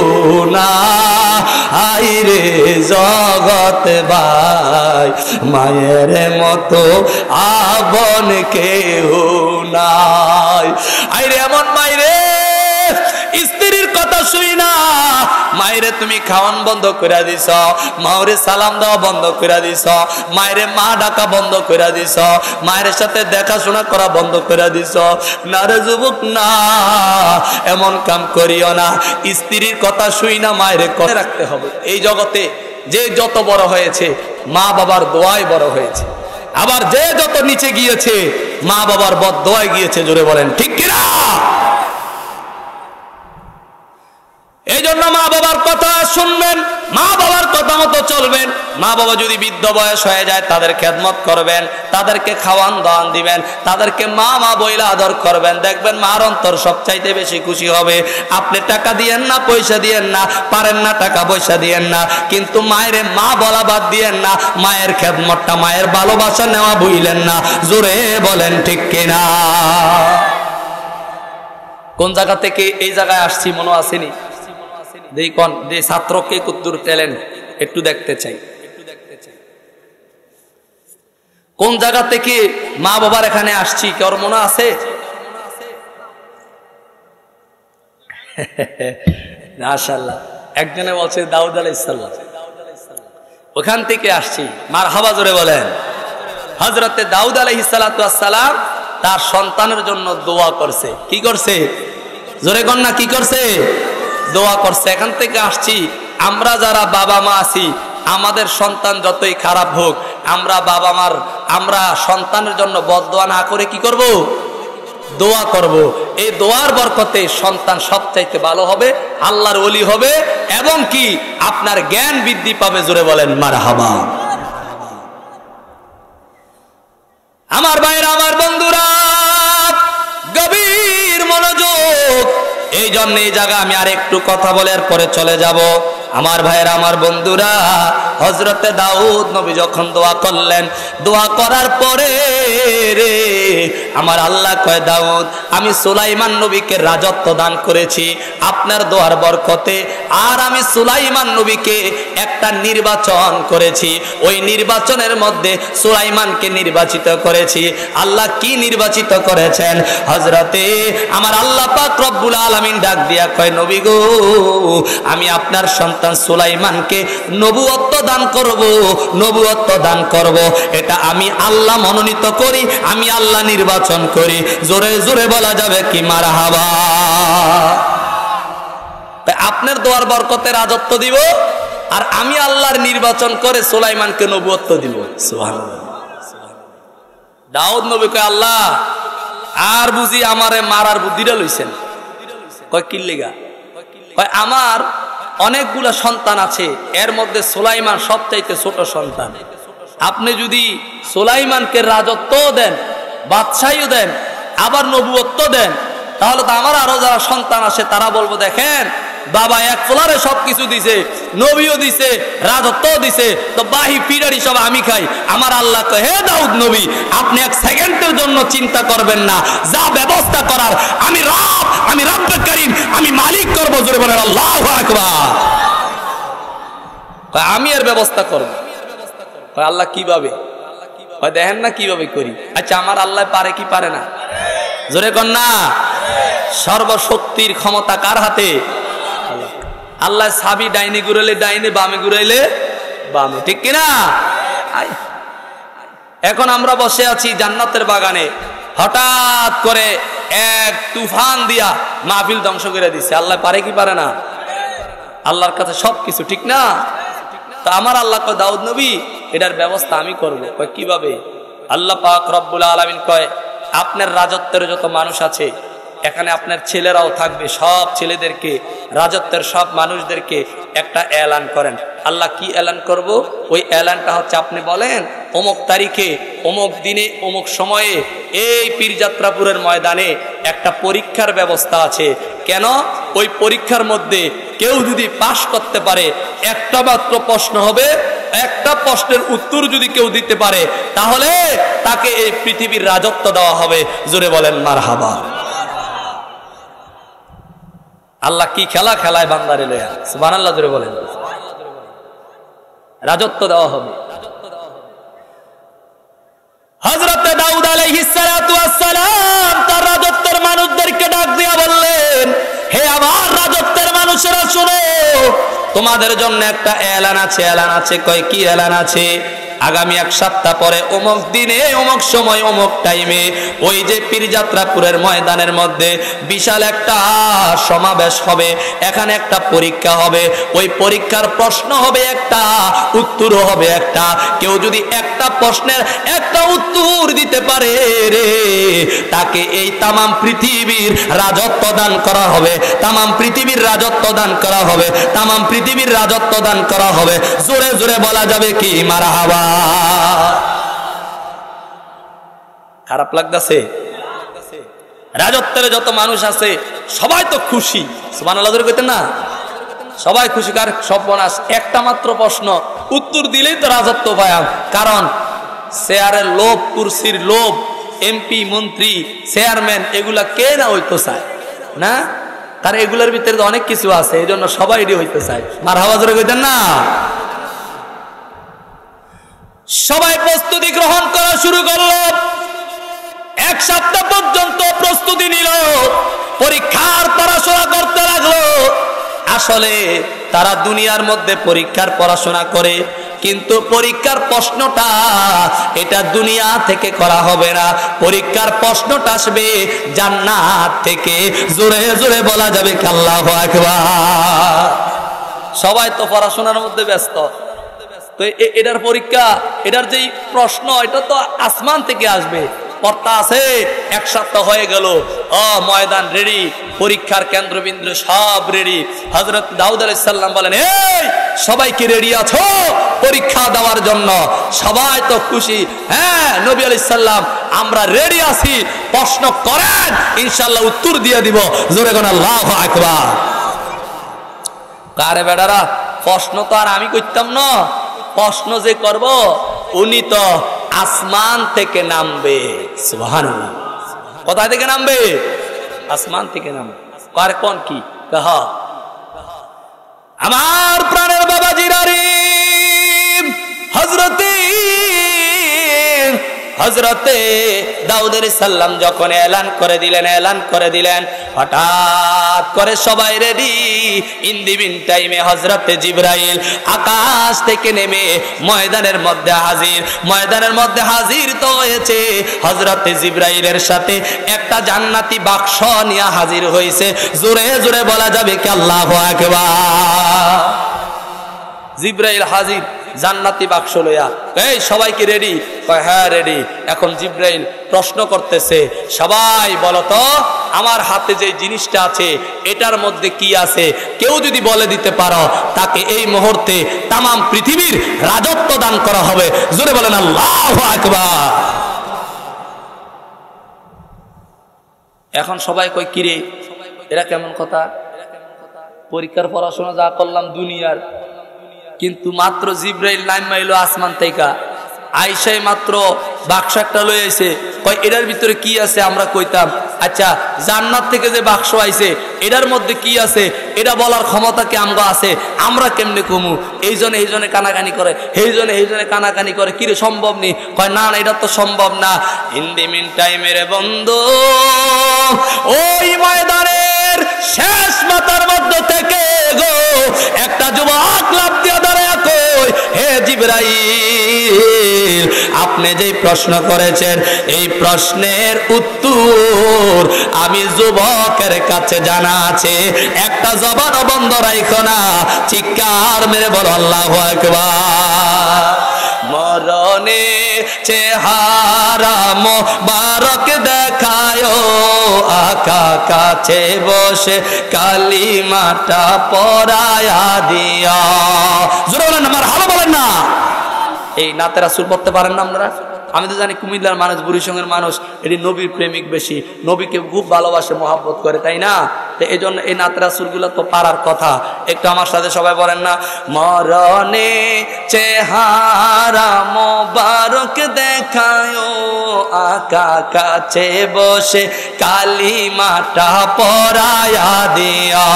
নাই রে জগৎ ভাই, মায়ের মতো আপন কেহ নাই। আইরে এমন মাইরে, স্ত্রীর কথা শুই না, মায়েরে তুমি খাওয়ান বন্ধ করে দিছ, মায়ের সালাম দেওয়া বন্ধ করে দিছ, মায়েরে মা ডাকা বন্ধ করে দিছ, মায়ের সাথে দেখাশোনা করা বন্ধ করে দিছ। না রে যুবক, না, এমন কাম করিও না। স্ত্রীর কথা শুই না, মায়েরে করে রাখতে হবে। এই জগতে যে যত বড় হয়েছে, মা বাবার দোয়ায় বড় হয়েছে। আবার যে যত নিচে গিয়েছে, মা বাবার বদদোয়ায় গিয়েছে। জোরে বলেন ঠিক কিনা? এই জন্য মা বাবার কথা শুনবেন, মা বাবার কথা মতো চলবেন। মা বাবা যদি বৃদ্ধ বয়স হয়ে যায়, তাদের খেদমত করবেন, তাদেরকে খাওয়ান দাওয়ান দিবেন, তাদেরকে মা মা বইলা আদর করবেন। দেখবেন মার অন্তর সবচাইতে বেশি খুশি হবে। আপনি টাকা দিয়েন না, পয়সা দিয়েন না, পারেন না টাকা পয়সা দিয়েন না, কিন্তু মায়ের মা বলা বাদ দিয়েন না। মায়ের খেদমতটা, মায়ের ভালোবাসা নেওয়া ভুইলেন না। জোরে বলেন ঠিক কিনা? কোন জায়গা থেকে এই জায়গায় আসছি মনে আসেনি? দেখুন, যে ছাত্রকে কতদূর ট্যালেন্ট একটু দেখতে চাই। কোন জায়গা থেকে মা বাবার এখানে আসছি কার মনে আছে? মাশাআল্লাহ, একজনে বলছে দাউদ আলাইহিস সালাম, ওখান থেকে আসছি। মারহাবা, জোরে বলেন। হযরতে দাউদ আলাইহিস সালাম তার সন্তানের জন্য দোয়া করছে। কি করছে? জোরে কন না, কি করছে? দোয়া করছে। এখান থেকে আসছি। আমরা যারা বাবা মা আছি, আমাদের সন্তান যতই খারাপ হোক, আমরা বাবা মার আমরা সন্তানের জন্য বদদোয়া না করে কি করব? দোয়া করব। এই দোয়ার বরকতে সন্তান সবচাইতে ভালো হবে, আল্লাহর ওলি হবে, এবং কি আপনার জ্ঞান বৃদ্ধি পাবে। জোরে বলেন মারহাবা। আমার ভাইরা, আমার বন্ধুরা, গভীর মনোযোগ। এই জন্য এই জায়গা আমি আর একটু কথা বলে পরে চলে যাব। আমার ভাইরা, আমার বন্ধুরা, হযরতে দাউদ নবী যখন দোয়া করলেন, দোয়া করার পরে রে আমার আল্লাহ কয়, দাউদ, আমি সুলাইমান নবীকে রাজত্ব দান করেছি আপনার দোয়ার বরকতে, আর আমি সুলাইমান নবীকে একটা নির্বাচন করেছি। ওই নির্বাচনের মধ্যে সুলাইমানকে নির্বাচিত করেছি। আল্লাহ কি নির্বাচিত করেছেন? হযরতে আমার আল্লাহ পাক রব্বুল আলামিন ডাক দিয়া কয়, নবী গো, আমি আপনার সন্তান সুলাইমানকে নবুয়ত্ব দান করব, নবুয়ত্ব দান করব। এটা আমি আল্লাহ মনোনীত করি, আমি আল্লাহ নির্বাচন করি। জোরে জোরে বলা যাবে কি মারহাবা। আপনার দোয়ার বরকতে রাজত্ব দিব, আর আমি আল্লাহর নির্বাচন করে সুলাইমানকে নবুয়ত্ব দিব। সুবহানাল্লাহ। দাউদ নবী কয়, আল্লাহ, আর বুঝি আমারে মারার বুদ্ধিটা লইছেন? কয় কি লিগা? কয় আমার অনেকগুলা সন্তান আছে, এর মধ্যে সুলাইমান সবচাইতে ছোট সন্তান। আপনি যদি সুলাইমানকে রাজত্ব দেন, বাদশাহীও দেন, আবার নবুয়ত্ব দেন, তাহলে তো আমার আরো যারা সন্তান আছে তারা বলবো, দেখেন বাবা এক ফোলারে সবকিছু দিছে, নবীও দিছে, রাজত্বও দিছে, তো বাহি পিড়ারি সব আমি খাই। আমার আল্লাহ কয়, হে দাউদ নবী, আপনি এক সেকেন্ডের জন্য চিন্তা করবেন না, যা ব্যবস্থা করার আমি রব, আমি রব্বে কারীম, আমি মালিক করব। জোরে বলেন আল্লাহু আকবার। আমি এর ব্যবস্থা করব। আল্লাহ কিভাবে? দেখেন না কিভাবে করি। আচ্ছা, আমার আল্লাহ পারে কি পারে না? জোরে কর না। সর্বশক্তির ক্ষমতা কার হাতে? আল্লাহ সাবি ডাইনে ঘুরাইলে ডাইনে, বামে ঘুরাইলে বামে, ঠিক কিনা? এখন আমরা বসে আছি জান্নাতের বাগানে, হঠাৎ করে এক তুফান দিয়া মাহফিল ধ্বংস করে দিচ্ছে। আল্লাহ পারে কি পারে না? আল্লাহর কাছে সবকিছু, ঠিক না? তো আমার আল্লাহ কয়, দাউদ নবী, এটার ব্যবস্থা আমি করব। কয় কিভাবে? আল্লাহ পাক রব্বুল আলামিন কয়, আপনার রাজত্বের যত মানুষ আছে এখানে আপনার ছেলেরাও থাকবে, সব ছেলেদেরকে, রাজত্বের সব মানুষদেরকে একটা এলান করেন। আল্লাহ কি এলান করব? ওই এলানটা হচ্ছে, আপনি বলেন অমুক তারিখে, অমুক দিনে, অমুক সময়ে এই পীরযাত্রাপুরের ময়দানে একটা পরীক্ষার ব্যবস্থা আছে। কেন? ওই পরীক্ষার মধ্যে কেউ যদি পাশ করতে পারে, একটা মাত্র প্রশ্ন হবে, একটা প্রশ্নের উত্তর যদি কেউ দিতে পারে, তাহলে তাকে এই পৃথিবীর রাজত্ব দেওয়া হবে। জোরে বলেন মারহাবা। আল্লাহ কি খেলা খেলায় বান্দারে লয়া, সুবহানাল্লাহ। জোরে বলেন। রাজত্ব দেওয়া হবে। হযরত দাউদ আলাইহিস সালাতু ওয়াস সালাম তার রাজত্বের মানুষদেরকে ডাক দিয়া বললেন, হে আমার রাজত্বের মানুষেরা শুনো, তোমাদের জন্য একটা এলান আছে। এলান আছে? কয় কি এলান আছে? আগামী এক সপ্তাহ পরে অমুক দিনে, অমুক সময়, অমুক টাইমে ওই যে পীরযাত্রাপুরের ময়দানের মধ্যে বিশাল একটা সমাবেশ হবে, এখানে একটা পরীক্ষা হবে। ওই পরীক্ষার প্রশ্ন হবে একটা, উত্তরও হবে একটা। কেউ যদি একটা প্রশ্নের একটা উত্তর দিতে পারে রে, তাকে এই তামাম পৃথিবীর রাজত্ব দান করা হবে, তামাম পৃথিবীর রাজত্ব দান করা হবে, তামাম পৃথিবীর রাজত্ব দান করা হবে। জোরে জোরে বলা যাবে কি মারহাবা। খারাপ লাগতেছে? রাজত্বের যত মানুষ আছে সবাই তো খুশি, সুবহানাল্লাহ কইতেন না? সবাই খুশি। কার সর্বনাশ, একটা মাত্র প্রশ্ন উত্তর দিলেই তো রাজত্ব পায়। কারণ শেয়ারের লোভ, কুরসির লোভ, এমপি, মন্ত্রী, চেয়ারম্যান, এগুলা কে না হইতে চায় না? তার এগুলোর ভিতরে তো অনেক কিছু আছে, এই জন্য সবাই এটি হইতে চায়। মারহাবা জোরে কইতেন না? সবাই প্রস্তুতি গ্রহণ করা শুরু করলো। এক সপ্তাহ পর্যন্ত প্রস্তুতি নিল, পরীক্ষার পড়াশোনা করতে লাগলো। আসলে তারা দুনিয়ার মধ্যে পরীক্ষার পড়াশোনা করে, কিন্তু পরীক্ষার প্রশ্নটা এটা দুনিয়া থেকে করা হবে না, পরীক্ষার প্রশ্নটা আসবে জান্নাত থেকে। জোরে জোরে বলা যাবে কি আল্লাহু আকবার। সবাই তো পড়াশোনার মধ্যে ব্যস্ত, তো এটার পরীক্ষা, এটার যেই প্রশ্ন, এটা তো আসমান থেকে আসবে। কর্তা আছে, এক সপ্তাহ হয়ে গেল, ময়দান রেডি, পরীক্ষার কেন্দ্রবিন্দু সব রেডি। হযরত দাউদ আলাইহিস সালাম বলেন, এই সবাই কি রেডি আছো পরীক্ষা দেওয়ার জন্য? সবাই তো খুশি, হ্যাঁ নবী আলাইহিস সালাম আমরা রেডি আছি, প্রশ্ন করেন, ইনশাআল্লাহ উত্তর দিয়ে দিব। জোরে কোন আল্লাহু আকবার। কারে বেড়ারা, প্রশ্ন তো আর আমি করতাম না, প্রশ্ন যে করব উনি তো আসমান থেকে নামবে। সুবহানাল্লাহ। কোথা থেকে নামবে? আসমান থেকে নামবে। কার কোন কি কহ আমার প্রাণের বাবা জিরারি হযরতে দাউদ আলাইহিস সালাম যখন এলান করে দিলেন, হঠাৎ করে সবাই রেডি। ইন দি মিন টাইমে হযরতে জিবরাইল আকাশ থেকে নেমে ময়দানের মধ্যে হাজির তো হয়েছে। হযরতে জিবরাইলের সাথে একটা জান্নাতি বাক্স নিয়ে হাজির হয়েছে। জোরে জোরে বলা যাবে কি আল্লাহু আকবার। জিবরাইল হাজির জান্নাতি বাক্স লইয়া। এই সবাই কি রেডি? কয় হ্যাঁ রেডি। এখন জিবরাইল প্রশ্ন করতেছে, সবাই বলো তো আমার হাতে যে জিনিসটা আছে এটার মধ্যে কি আছে? কেউ যদি বলে দিতে পারো তাকে এই মুহূর্তে তামাম পৃথিবীর রাজত্ব দান করা হবে। জোরে বলেন আল্লাহু আকবার। এখন সবাই কয় কিরে এরা কেমন কথা? পরীক্ষার পড়াশোনা যা করলাম দুনিয়ার, কিন্তু মাত্র জিবরাইল নাইমাইলো আসমান থেকে, আইসাই মাত্র বাক্স একটা লয়ে আইছে। কয় এটার ভিতরে কি আছে? আমরা কইতাম আচ্ছা জান্নাত থেকে যে বাক্স আইছে এটার মধ্যে কি আছে এটা বলার ক্ষমতা কি আমগো আছে? আমরা কেমনে কমু? এই জনে কানাকানি করে, এই জনে কানাকানি করে, কিরে সম্ভব নেই? কয় না না এটা তো সম্ভব না। ইন দি মিন টাইমের বন্ধু ওই ময়দানের শেষ মাথার মধ্য থেকে গো একটা যুবক লাফ দিয়ে দাঁড়ায় কই, হে জিবরাইল আপনি যেই প্রশ্ন করেছেন এই প্রশ্নের উত্তর আমি যুবকের কাছে জানা আছে, একটা জবান বন্ধ রাখো না। চিৎকার মেরে বলো আল্লাহু আকবার। মরণে চেহারা মোবারক দেখায়, আকা কাছে বসে কালিমাটা পড়ায়া দিয়া। জোরে বলেন আমার ভালো বলেন না। এই নাতে রাসূল পড়তে পারেন না আপনারা? আমি তো জানি কুমিল্লার মানুষ, বুড়িসঙ্গের মানুষ, এটি নবীর প্রেমিক বেশি, নবীকে খুব ভালোবাসে, মহব্বত করে, তাই না? তো এই জন্য এই নাত রাসূলগুলো তো পারার কথা। একটু আমার সাথে সবাই বলেন না, মরণে চেহারা মোবারক দেখায়, আকা কাছে বসে কালিমাটা পড়ায়া দিয়া,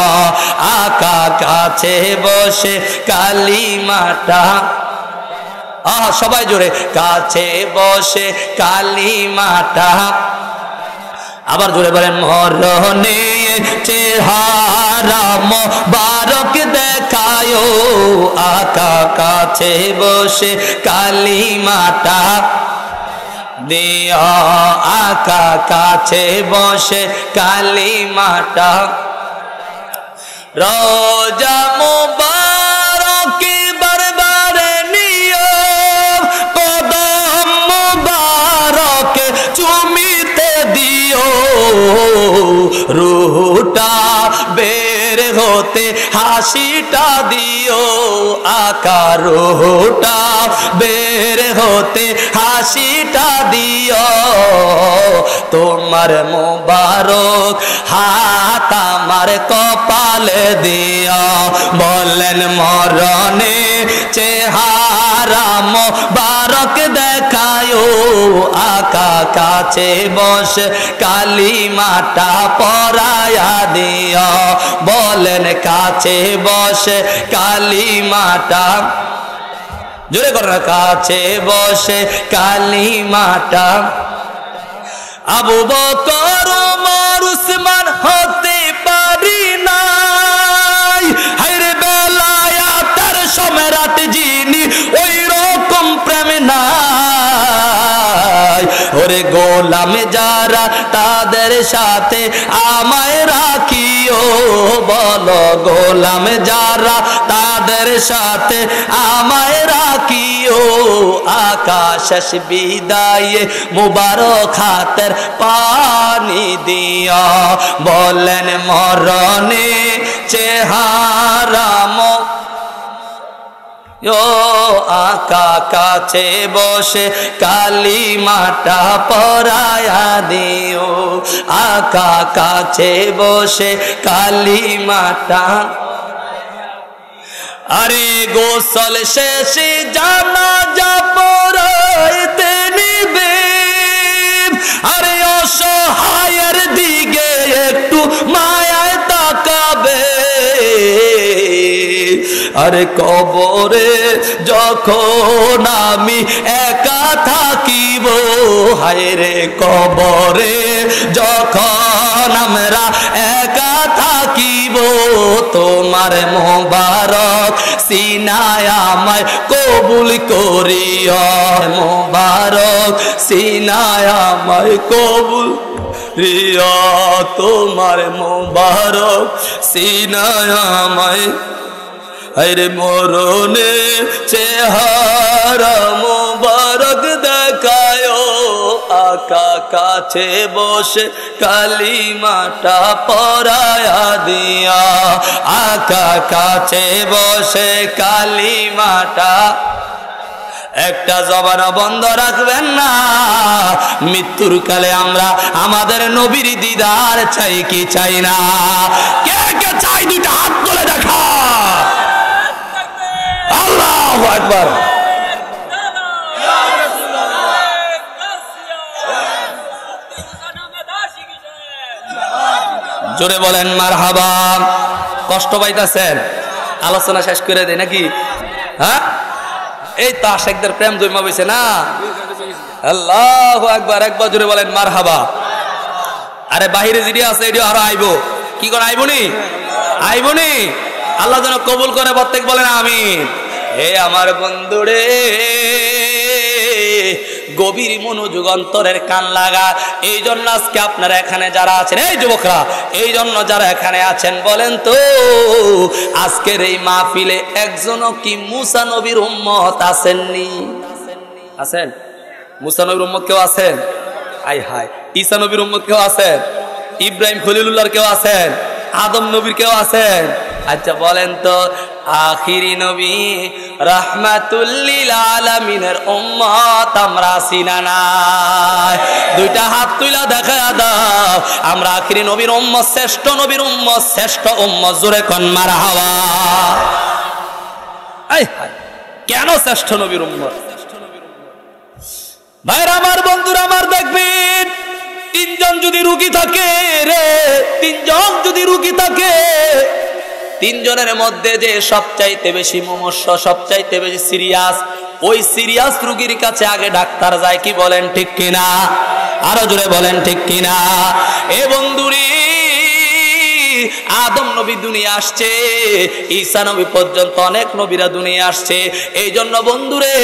আকা কাছে বসে কালিমাটা, সবাই জোরে, কাছে বসে কালিমাটা। আবার জোরে বলেন, মরণে চেহারা মোবারক দেখায়, আকা কাছে বসে কালিমাটা দিয়া, আকা কাছে বসে কালিমাটা। রোজা মোবারক বারবারে নিও, কদম মোবারক চুমিতে দিও, রুহটা বের হতে হাসিটা দিও, আকা রুহটা বের হতে হাসিটা দিও, তোমার মোবারক হাত আমার কপালে দিও। বলেন মরণে চেহারা মোবারক দেখায়, আকা কাছে বসে কালিমাটা পড়ায়া দিও। বলেন কাছে বসে কালিমাটা, জোরে করে, কাছে বসে কালিমাটা। আবু বকর ওমর উসমান হতে পারি নাই, হায়রে বেলায়াতের সম্রাট যিনি ওই রকম প্রেম নাই। ওরে গোলাম যারা তাদের সাথে আমায় রাখিও, বলো গোলাম যারা তাদের সাথে আমায় রাখিও আকাশ বিদায়ে মুবারক হাতের পানি দিও বলেন মরণে চেহারা আকা কাছে বসে কালিমাটা পরায়া দিও আকা কাছে বসে কালিমাটা আরে গোসল শেষে জানাজা পড়াইতে নিবে আরে অসহায়ের দিকে একটু মায়ায় তাকাবে আরে কবরে যখন আমি একা থাকিব হায়রে কবরে যখন আমরা একা থাকিব তোমার মোবারক সিনায় আমায় কবুল করিও মোবারক সিনায় আমায় কবুল করিও তোমার মোবারক সিনায় আমায় আরে মরণে চেহারা মোবারক দেখায়ো আকা কাছে বসে কালিমাটা পরায়া দিয়া আকা কাছে বসে কালিমাটা একটা জবানা বন্ধ রাখবেন না মৃত্যুর কালে আমরা আমাদের নবীর দিদার চাই কি চাই না কে কে চাই দুইটা হাত তুলে দেখা আল্লাহু আকবার জোরে বলেন মারহাবা কষ্ট পাইতাছেন আলোচনা শেষ করে দেয় নাকি হ্যাঁ এই তো আশিকদের প্রেম জমা হইছে না আল্লাহু আকবার একবার জোরে বলেন মারহাবা আরে বাহিরে যেটি আছে এটি আরো আইবো কি করে আইবনি আল্লাহ যেন কবুল করে প্রত্যেক বলেন আমিন হে আমার বন্ধুরে গভীর মনোযোগ অন্তরের কান লাগা এই জন্য আজকে আপনারা এখানে যারা আছেন এই যুবকরা এই জন্য যারা এখানে আছেন বলেন তো আজকের এই মাহফিলে একজনও কি মুসা নবীর উম্মত আসেননি আছেন মুসা নবীর উম্মত কেউ আছেন আই হায় ঈসা নবীর উম্মত কেউ আছেন ইব্রাহিম খলিলুল্লাহর কেউ আছেন আদম নবীর কেউ আছেন আচ্ছা বলেন তো আখিরি নবী রাহমাতুল লিল আলামিনের উম্মত আমরা আছি না নাই দুইটা হাত তুইলা দেখা দাও আমরা আখিরি নবীর উম্মত শ্রেষ্ঠ নবীর উম্মত শ্রেষ্ঠ উম্মত জোরে কোন মারহাবা আই হায় কেন শ্রেষ্ঠ নবীর উম্মত ভাইরা আমার বন্ধুরা আমার দেখবেন তিনজন যদি রোগী থাকে রে তিনজন যদি রোগী থাকে তিনজনের মধ্যে যে সবচাইতে বেশি মুমূর্ষ সবচাইতে বেশি সিরিয়াস ওই সিরিয়াস রোগীর কাছে আগে ডাক্তার যায় কি বলেন ঠিক কিনা আরো জোরে বলেন ঠিক কিনা এ বন্ধুরি আদম নবী দুনিয়া আসছে ঈসা নবী পর্যন্ত অনেক নবীরা দুনিয়া আসছে এই জন্য বন্ধুরে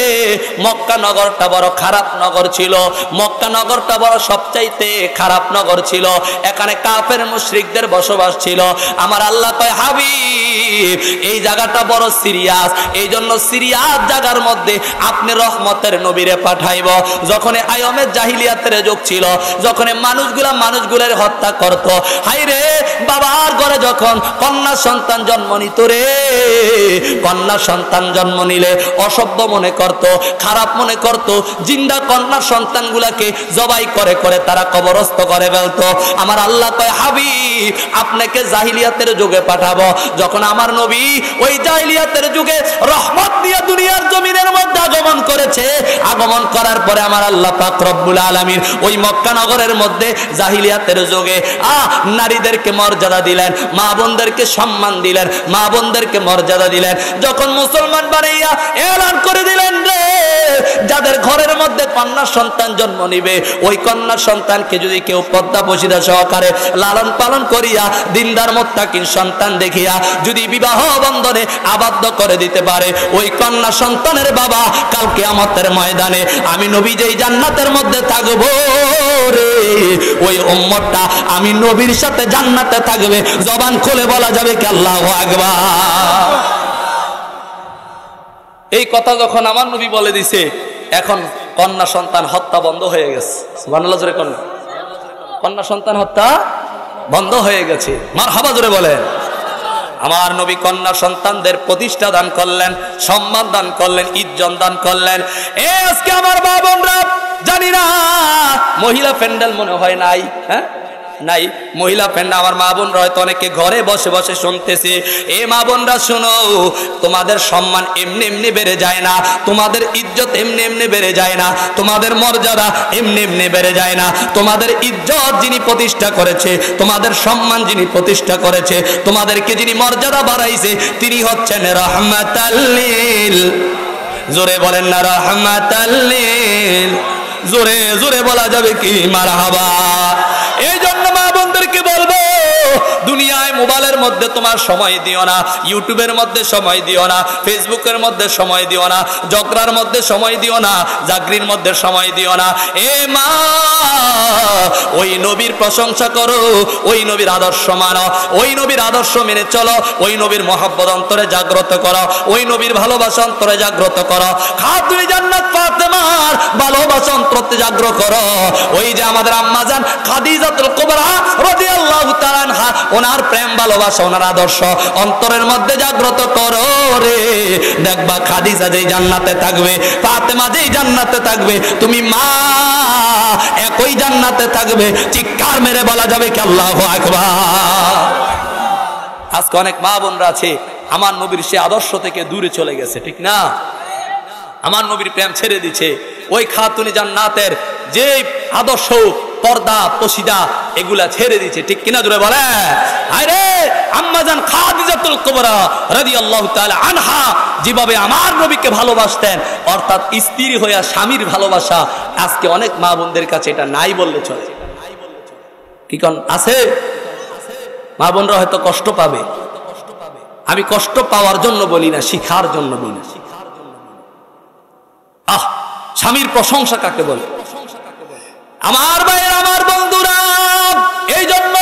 মক্কা নগরটা বড় খারাপ নগর ছিল মক্কা নগরটা বড় সবচাইতে খারাপ নগর ছিল এখানে কাফের মুশরিকদের বসবাস ছিল আমার আল্লাহ কয় হাবিব এই জায়গাটা বড় সিরিয়াস এই জন্য সিরিয়াস জায়গার মধ্যে আপনি রহমতের নবীরে পাঠাইব যখন আয়মের জাহিলিয়াতের যুগ ছিল যখন মানুষগুলার হত্যা করত হায়রে বাবার ঘরে যখন কন্যা সন্তান জন্ম নিত রে কন্যা সন্তান জন্ম নিলে অসভ্য মনে করত খারাপ মনে করত জিন্দা কন্যা সন্তানগুলাকে জবাই করে করে তারা কবরস্থ করে ফেলতো আমার আল্লাহ কয় হাবিব আপনাকে জাহিলিয়াতের যুগে পাঠাবো যখন আমার নবী ওই জাহিলিয়াতের যুগে রহমত নিয়ে দুনিয়ার জমিনের মধ্যে আগমন করেছে আগমন করার পরে আমার আল্লাহ পাক রব্বুল আলামিন ওই মক্কা নগরের মধ্যে জাহিলিয়াতের যুগে নারীদেরকে মর্যাদা দিলেন মা বোনদেরকে সম্মান দিলেন মা বোনদেরকে মর্যাদা দিলেন যখন মুসলমান বানাইয়া এলান করে দিলেন রে যাদের ঘরের মধ্যে কন্যা সন্তান জন্ম নিবে ওই কন্যা সন্তানকে যদি কেউ পর্দা বসিদা সহকারে লালন পালন করিয়া দিনদার মুত্তাকিন সন্তান দেখিয়া যদি বিবাহ বন্ধনে আবদ্ধ করে দিতে পারে ওই কন্যা সন্তানের বাবা কাল কিয়ামতের ময়দানে আমি নবী যেই জান্নাতের মধ্যে থাকবো রে ওই উম্মতটা আমি নবীর সাথে জান্নাতে থাকবে জবান খুলে বলা যাবে কি আল্লাহু আকবার। এই কথা যখন আমার নবী বলে দিছে, এখন কন্যা সন্তান হত্যা বন্ধ হয়ে গেছে। সুবহানাল্লাহ জোরে কন্যা, কন্যা সন্তান হত্যা বন্ধ হয়ে গেছে। মারহাবা জোরে বলেন। আমার নবী কন্যা সন্তানদের প্রতিষ্ঠা দান করলেন, সম্মান দান করলেন, ইজ্জত দান করলেন। আজকে আমার মা বোনরা, জানি না মহিলা প্যান্ডেল মনে হয় নাই, হ্যাঁ নাই মহিলা প্যান্ডেল। আমার মা বোনরা হয়তো অনেকে ঘরে বসে বসে শুনতেছে। এ মা বোনরা শোনো, তোমাদের সম্মান এমনি এমনি বেড়ে যায় না, তোমাদের ইজ্জত এমনি এমনি বেড়ে যায় না, তোমাদের মর্যাদা এমনি এমনি বেড়ে যায় না। তোমাদের ইজ্জত যিনি প্রতিষ্ঠা করেছে, তোমাদের সম্মান যিনি প্রতিষ্ঠা করেছে, তোমাদেরকে যিনি মর্যাদা বাড়াইছে, তিনি হচ্ছেন রাহমাতাল লিল, জোরে বলেন না রাহমাতাল লিল, জোরে জোরে বলা যাবে কি মারহাবা। এই জন্য মা বোনদেরকে বলবো, দুনিয়ায় মোবাইলের মধ্যে তোমার সময় দিও না, ইউটিউবের মধ্যে সময় দিও না, ফেসবুকের মধ্যে সময় দিও না, জগরার মধ্যে সময় দিও না, জাগরির মধ্যে সময় দিও না। এ মা, ওই নবীর প্রশংসা করো, ওই নবীর আদর্শ মানো, ওই নবীর আদর্শ মেনে চলো, ওই নবীর মহব্বত অন্তরে জাগ্রত করো, ওই নবীর ভালোবাসা অন্তরে জাগ্রত করো। খাতুনে জান্নাত ফাতেমার ভালোবাসা অন্তরে জাগ্রত করো। ওই যে আমাদের আম্মা জান খাদিজাতুল কুবরা রাদিয়াল্লাহু তাআলা আনহা, ওনার প্রেম ভালোবাসা, ওনার আদর্শ অন্তরের মধ্যে জাগ্রত করো রে। দেখবা খাদিজা যেই জান্নাতে থাকবে, ফাতেমা যেই জান্নাতে থাকবে, তুমি মা একই জান্নাতে থাকবে। চিৎকার মেরে বলা যাবে কি আল্লাহু আকবার। আজকে অনেক মা বোনরা আছে আমার নবীর সে আদর্শ থেকে দূরে চলে গেছে, ঠিক না? আমার নবীর প্রেম ছেড়ে দিচ্ছে। ওই খাতুনে জান্নাতের যে আদর্শ, পর্দা পশিদা, এগুলা ছেড়ে দিচ্ছে, ঠিক কিনা জোরে বলে। আরে আম্মা জান খাদিজাতুল কুবরা রাদিয়াল্লাহু তাআলা আনহা যেভাবে আমার নবীকে ভালোবাসতেন, অর্থাৎ স্ত্রী হইয়া স্বামীর ভালোবাসা, আজকে অনেক মা বোনদের কাছে এটা নাই বললে চলে। কি কোন আছে? মা বোনরা হয়তো কষ্ট পাবে, আমি কষ্ট পাওয়ার জন্য বলি না, শিখার জন্য বলি। আহ, স্বামীর প্রশংসা কাকে বলে? আমার ভাইয়ের, আমার বন্ধুরা, এই জন্য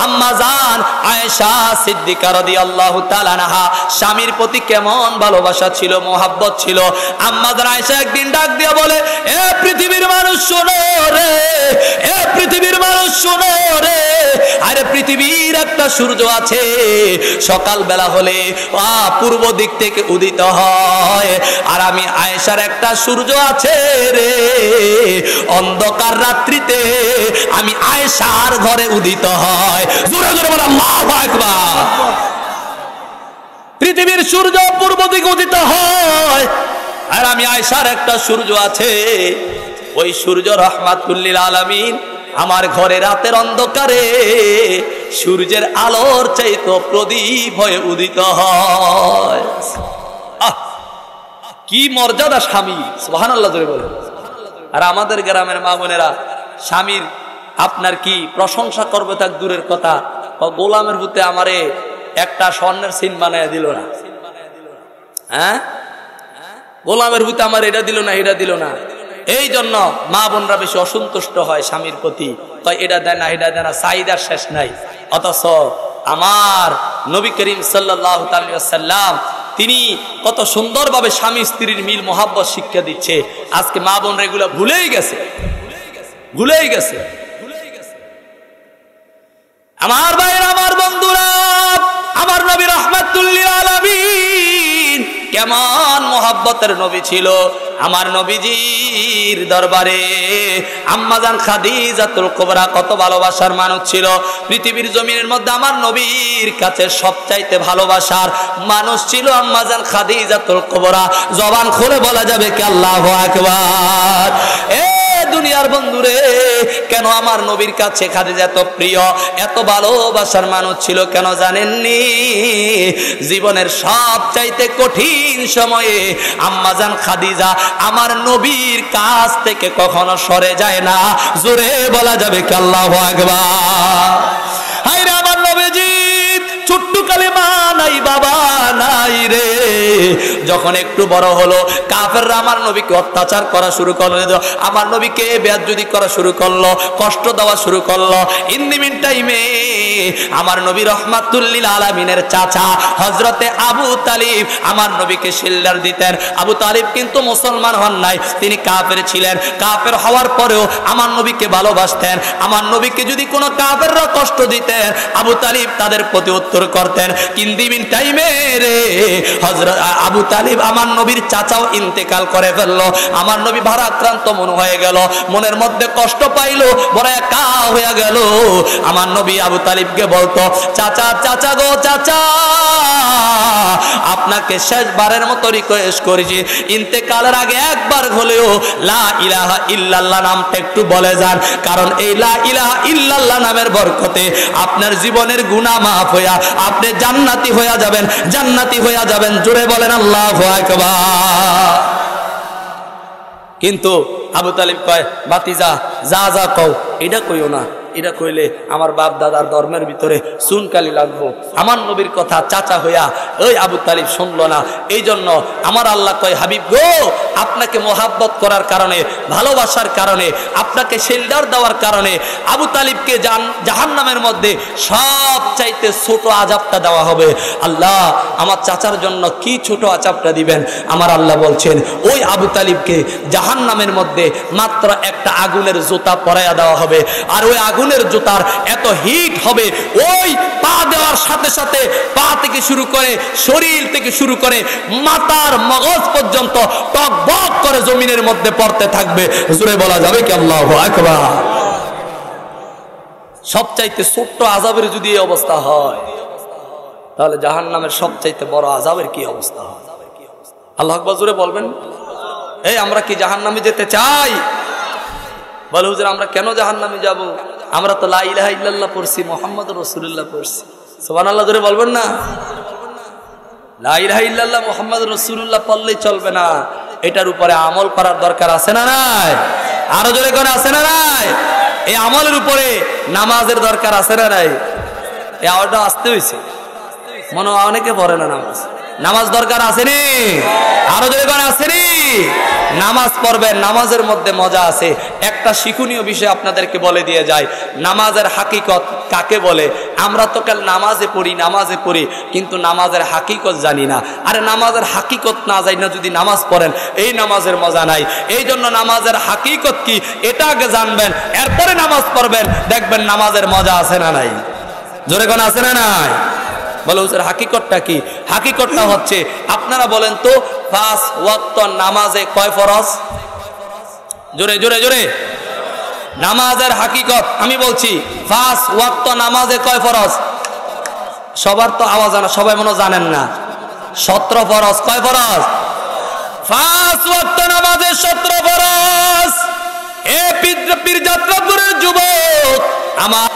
আম্মা জান আয়েশা সিদ্দিকা রাদিয়াল্লাহু তাআলা আনহা স্বামীর প্রতি কেমন ভালোবাসা ছিল, মোহাব্বত ছিল। আম্মা জান আয়েশা একদিন ডাক দিয়ে বলে, এ পৃথিবীর মানুষ শোনো রে, এ পৃথিবীর মানুষ শোনো রে, আরে পৃথিবীর একটা সূর্য আছে, সকাল বেলা হলে পূর্ব দিক থেকে উদিত হয়, আর আমি আয়েশার একটা সূর্য আছে রে, অন্ধকার রাত্রিতে আমি আয়েশার ঘরে উদিত হয়। জোরে জোরে বলে আল্লাহু আকবার। পৃথিবীর সূর্য পূর্ব দিকে উদিত হয়, আর আমি আয়েশার একটা সূর্য আছে, ওই সূর্য রাহমাতুল লিল আলামিন আমার ঘরে রাতের অন্ধকারে সূর্যের আলোর চাইতে প্রদীপ হয়ে উদিত হয়। কি মর্যাদা স্বামী, সুবহানাল্লাহ জোরে বলে। আর আমাদের গ্রামের মা বোনেরা স্বামীর আপনার কি প্রশংসা করবে তার দূরের কথা, গোলামের ভূতে আমারে একটা স্বর্ণের সিন বানায় দিল না, হ্যাঁ, গোলামের ভূতে আমার এটা দিল না, এটা দিল না। এই জন্য মা বোনরা বেশি অসন্তুষ্ট হয় স্বামীর প্রতি, তাই এটা দেয় না, এটা দেয় না, চাহিদার শেষ নাই। অথচ আমার নবী করিম সাল্লাল্লাহু আলাইহি ওয়াসাল্লাম তিনি কত সুন্দরভাবে স্বামী স্ত্রীর মিল মোহাব্বত শিক্ষা দিচ্ছে। আজকে মা বোনরা এগুলো ভুলেই গেছে, ভুলেই গেছে। আমার ভাইয়ের, আমার বন্ধুরা, আমার নবী রাহমাতুল লিল আলামিন কেমন মোহাব্বতের নবী ছিল। আমার নবীজির দরবারে আম্মা জান খাদিজাতুল কুবরা কত ভালোবাসার মানুষ ছিল। পৃথিবীর জমিনের মধ্যে আমার নবীর কাছে সবচাইতে ভালোবাসার মানুষ ছিল আম্মা জান খাদিজাতুল কুবরা। জবান খুলে বলা যাবে কি আল্লাহু আকবার। দুনিয়ার বন্ধুরে, কেন আমার নবীর কাছে খাদিজা এত প্রিয়, এত ভালোবাসার মানুষ ছিল কেন জানেননি? জীবনের সবচাইতে কঠিন সময়ে আম্মা জান খাদিজা আমার নবীর কাছ থেকে কখনো সরে যায় না। জোরে বলা যাবে কি আল্লাহু আকবার। হায়রে আমার নবীজি ছোট্ট কালেমা নাই বাবা নাই রে। যখন একটু বড় হলো কাফেররা আমার নবীকে অত্যাচার করা শুরু করলো, আমার নবীকে বেয়াদবি করা শুরু করলো, কষ্ট দেওয়া শুরু করলো। ইন দি মিন টাইমে আমার নবী রহমাতুল লিল আলামিনের চাচা হযরতে আবু তালিব আমার নবীকে শিল্ডার দিতেন। আবু তালিব কিন্তু মুসলমান হন নাই, তিনি কাফের ছিলেন। কাফের হওয়ার পরেও আমার নবীকে ভালোবাসতেন। আমার নবীকে যদি কোনো কাফেররা কষ্ট দিতেন আবু তালিব তাদের প্রতি উত্তর করতেন। কিন্দিবিন টাইমে রে হযরত আবু তালিব আমার নবীর চাচাও ইন্তেকাল করে ফেললো। আমার নবী ভারাক্রান্ত মন হয়ে গেল, মনের মধ্যে কষ্ট পাইলো, বড় একা হয়ে গেল। আমার নবী আবু তালিবকে বলতো, চাচা চাচা গো চাচা, আপনাকে শেষবারের মতো রিকোয়েস্ট করেছি, ইন্তেকালের আগে একবার হলেও লা ইলাহা ইল্লাল্লাহ নামটা একটু বলে যান, কারণ এই লা ইলাহা ইল্লাল্লাহ নামের বরকতে আপনার জীবনের গুনাহ মাফ হইয়া আপনি জান্নাতি হইয়া যাবেন, জান্নাতি হইয়া যাবেন। জোরে বলেন আল্লাহু আকবার। কিন্তু আবু তালিব কয়, বাতিজা যা যা কও এটা কইও না, এটা কইলে আমার বাপ দাদার ধর্মের ভিতরে চুনকালি লাগবো। আমার নবীর কথা চাচা হইয়া ওই আবু তালিব শুনলো না। এই জন্য আমার আল্লাহ কয়, হাবিব গো, আপনাকে মোহাব্বত করার কারণে, ভালোবাসার কারণে, আপনাকে শেল্টার দেওয়ার কারণে আবু তালিবকে জাহান্নামের মধ্যে সব চাইতে ছোট আযাবটা দেওয়া হবে। আল্লাহ আমার চাচার জন্য কি ছোট আযাবটা দিবেন? আমার আল্লাহ বলছেন, ওই আবু তালিবকে জাহান্নামের মধ্যে মাত্র একটা আগুনের জুতা পরাইয়া দেওয়া হবে। আর ওই আগুনের জুতার এত হিট হবে, ওই পা দেওয়ার সাথে সাথে পা থেকে শুরু করে, শরীর থেকে শুরু করে, মাথার মগজ পর্যন্ত টকবক করে জমিনের মধ্যে পড়তে থাকবে। জোরে বলা যাবে কি আল্লাহু আকবার? সবচাইতে ছোট্ট আযাবের যদি এই অবস্থা হয়, তাহলে জাহান্নামের সবচাইতে বড় আযাবের কি অবস্থা হয়? আল্লাহু আকবার জোরে বলবেন। এই আমরা কি জাহান্নামে যেতে চাই? বলে হুজুর আমরা কেন জাহান্নামে যাব? আমরা তো লা ইলাহা ইল্লাল্লাহ পড়ছি, মুহাম্মদুর রাসূলুল্লাহ পড়ছি। সুবহানাল্লাহ জোরে বলবেন না? লা ইলাহা ইল্লাল্লাহ মুহাম্মদুর রাসূলুল্লাহ পড়লেই চলবে না, এটার উপরে আমল করার দরকার আছে না নাই? আরো জোরে করে আছে না নাই? এই আমলের উপরে নামাজের দরকার আছে না নাই? এই আওয়াজটা আসতে হইছে, মনে অনেকে পড়ে না নামাজ। নামাজ দরকার আসেনি? আরো জোরে করে আসেনি? নামাজ পড়বেন, নামাজের মধ্যে মজা আছে। একটা শিক্ষণীয় বিষয় আপনাদেরকে বলে দিয়ে যায়, নামাজের হাকিকত কাকে বলে? আমরা তো কাল নামাজে পড়ি, কিন্তু নামাজের হাকিকত জানি না। আরে নামাজের হাকিকত না জানি না যদি নামাজ পড়েন, এই নামাজের মজা নাই। এই জন্য নামাজের হাকিকত কি এটা আগে জানবেন, এরপরে নামাজ পড়বেন, দেখবেন নামাজের মজা আছে না নাই? জোরে কোন আছে না নাই? বলে হুজুর হাকিকতটা কি? হাকিকতটা হচ্ছে, আপনারা বলেন তো 5 ওয়াক্ত নামাজে কয় ফরজ? জোরে জোরে জোরে। নামাজের হাকিকত আমি বলছি, 5 ওয়াক্ত নামাজে কয় ফরজ? সবার তো আওয়াজ আনা, সবাই মনে জানেন না। 17 ফরজ। কয় ফরজ? 5 ওয়াক্ত নামাজে 17 ফরজ। এ পীর যাত্রাপুরের যুবক আমার